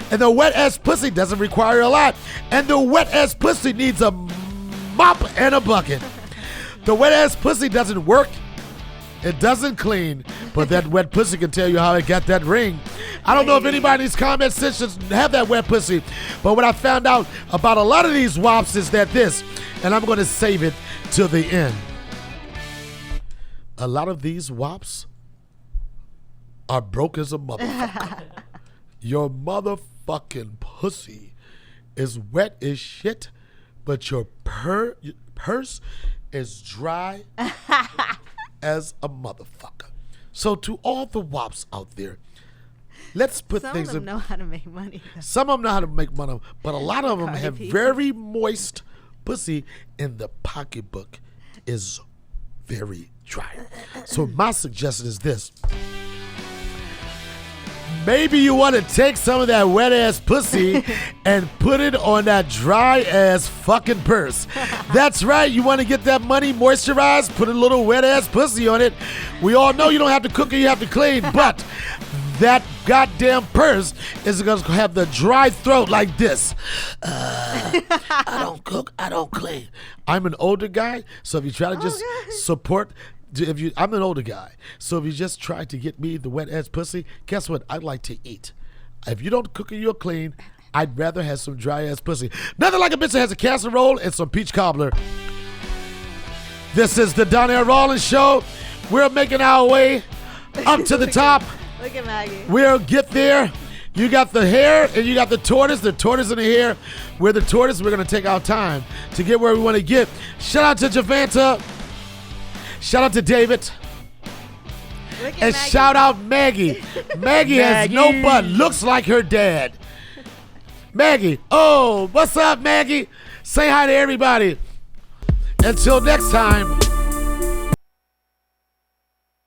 And the wet-ass pussy doesn't require a lot. And the wet-ass pussy needs a mop and a bucket. The wet-ass pussy doesn't work. It doesn't clean, but that wet pussy can tell you how it got that ring. I don't know if anybody in these comment sections have that wet pussy, but what I found out about a lot of these wops is that and I'm going to save it till the end. A lot of these wops are broke as a motherfucker. Your motherfucking pussy is wet as shit, but your purse is dry as a motherfucker. So to all the wops out there, let's put things in. Some of them know how to make money. Some of them know how to make money, but a lot of them have very moist pussy, and the pocketbook is very dry. So my suggestion is this. Maybe you want to take some of that wet ass pussy and put it on that dry ass fucking purse. That's right. You want to get that money moisturized, put a little wet ass pussy on it. We all know you don't have to cook it, you have to clean, but that goddamn purse is gonna have the dry throat like this. I don't cook, I don't clean. I'm an older guy, so if you try to just support, I'm an older guy, so if you just try to get me the wet ass pussy, guess what? I'd like to eat. If you don't cook or you're clean, I'd rather have some dry ass pussy. Nothing like a bitch that has a casserole and some peach cobbler. This is the Donnell Rawlings Show. We're making our way up to the top. Look at Maggie. We'll get there. You got the hare and you got the tortoise and the hare. We're the tortoise. We're going to take our time to get where we want to get. Shout out to Jivanta. Shout out to David. Look at And Maggie. shout out Maggie. Maggie has no butt. Looks like her dad. Maggie. Oh, what's up, Maggie? Say hi to everybody. Until next time.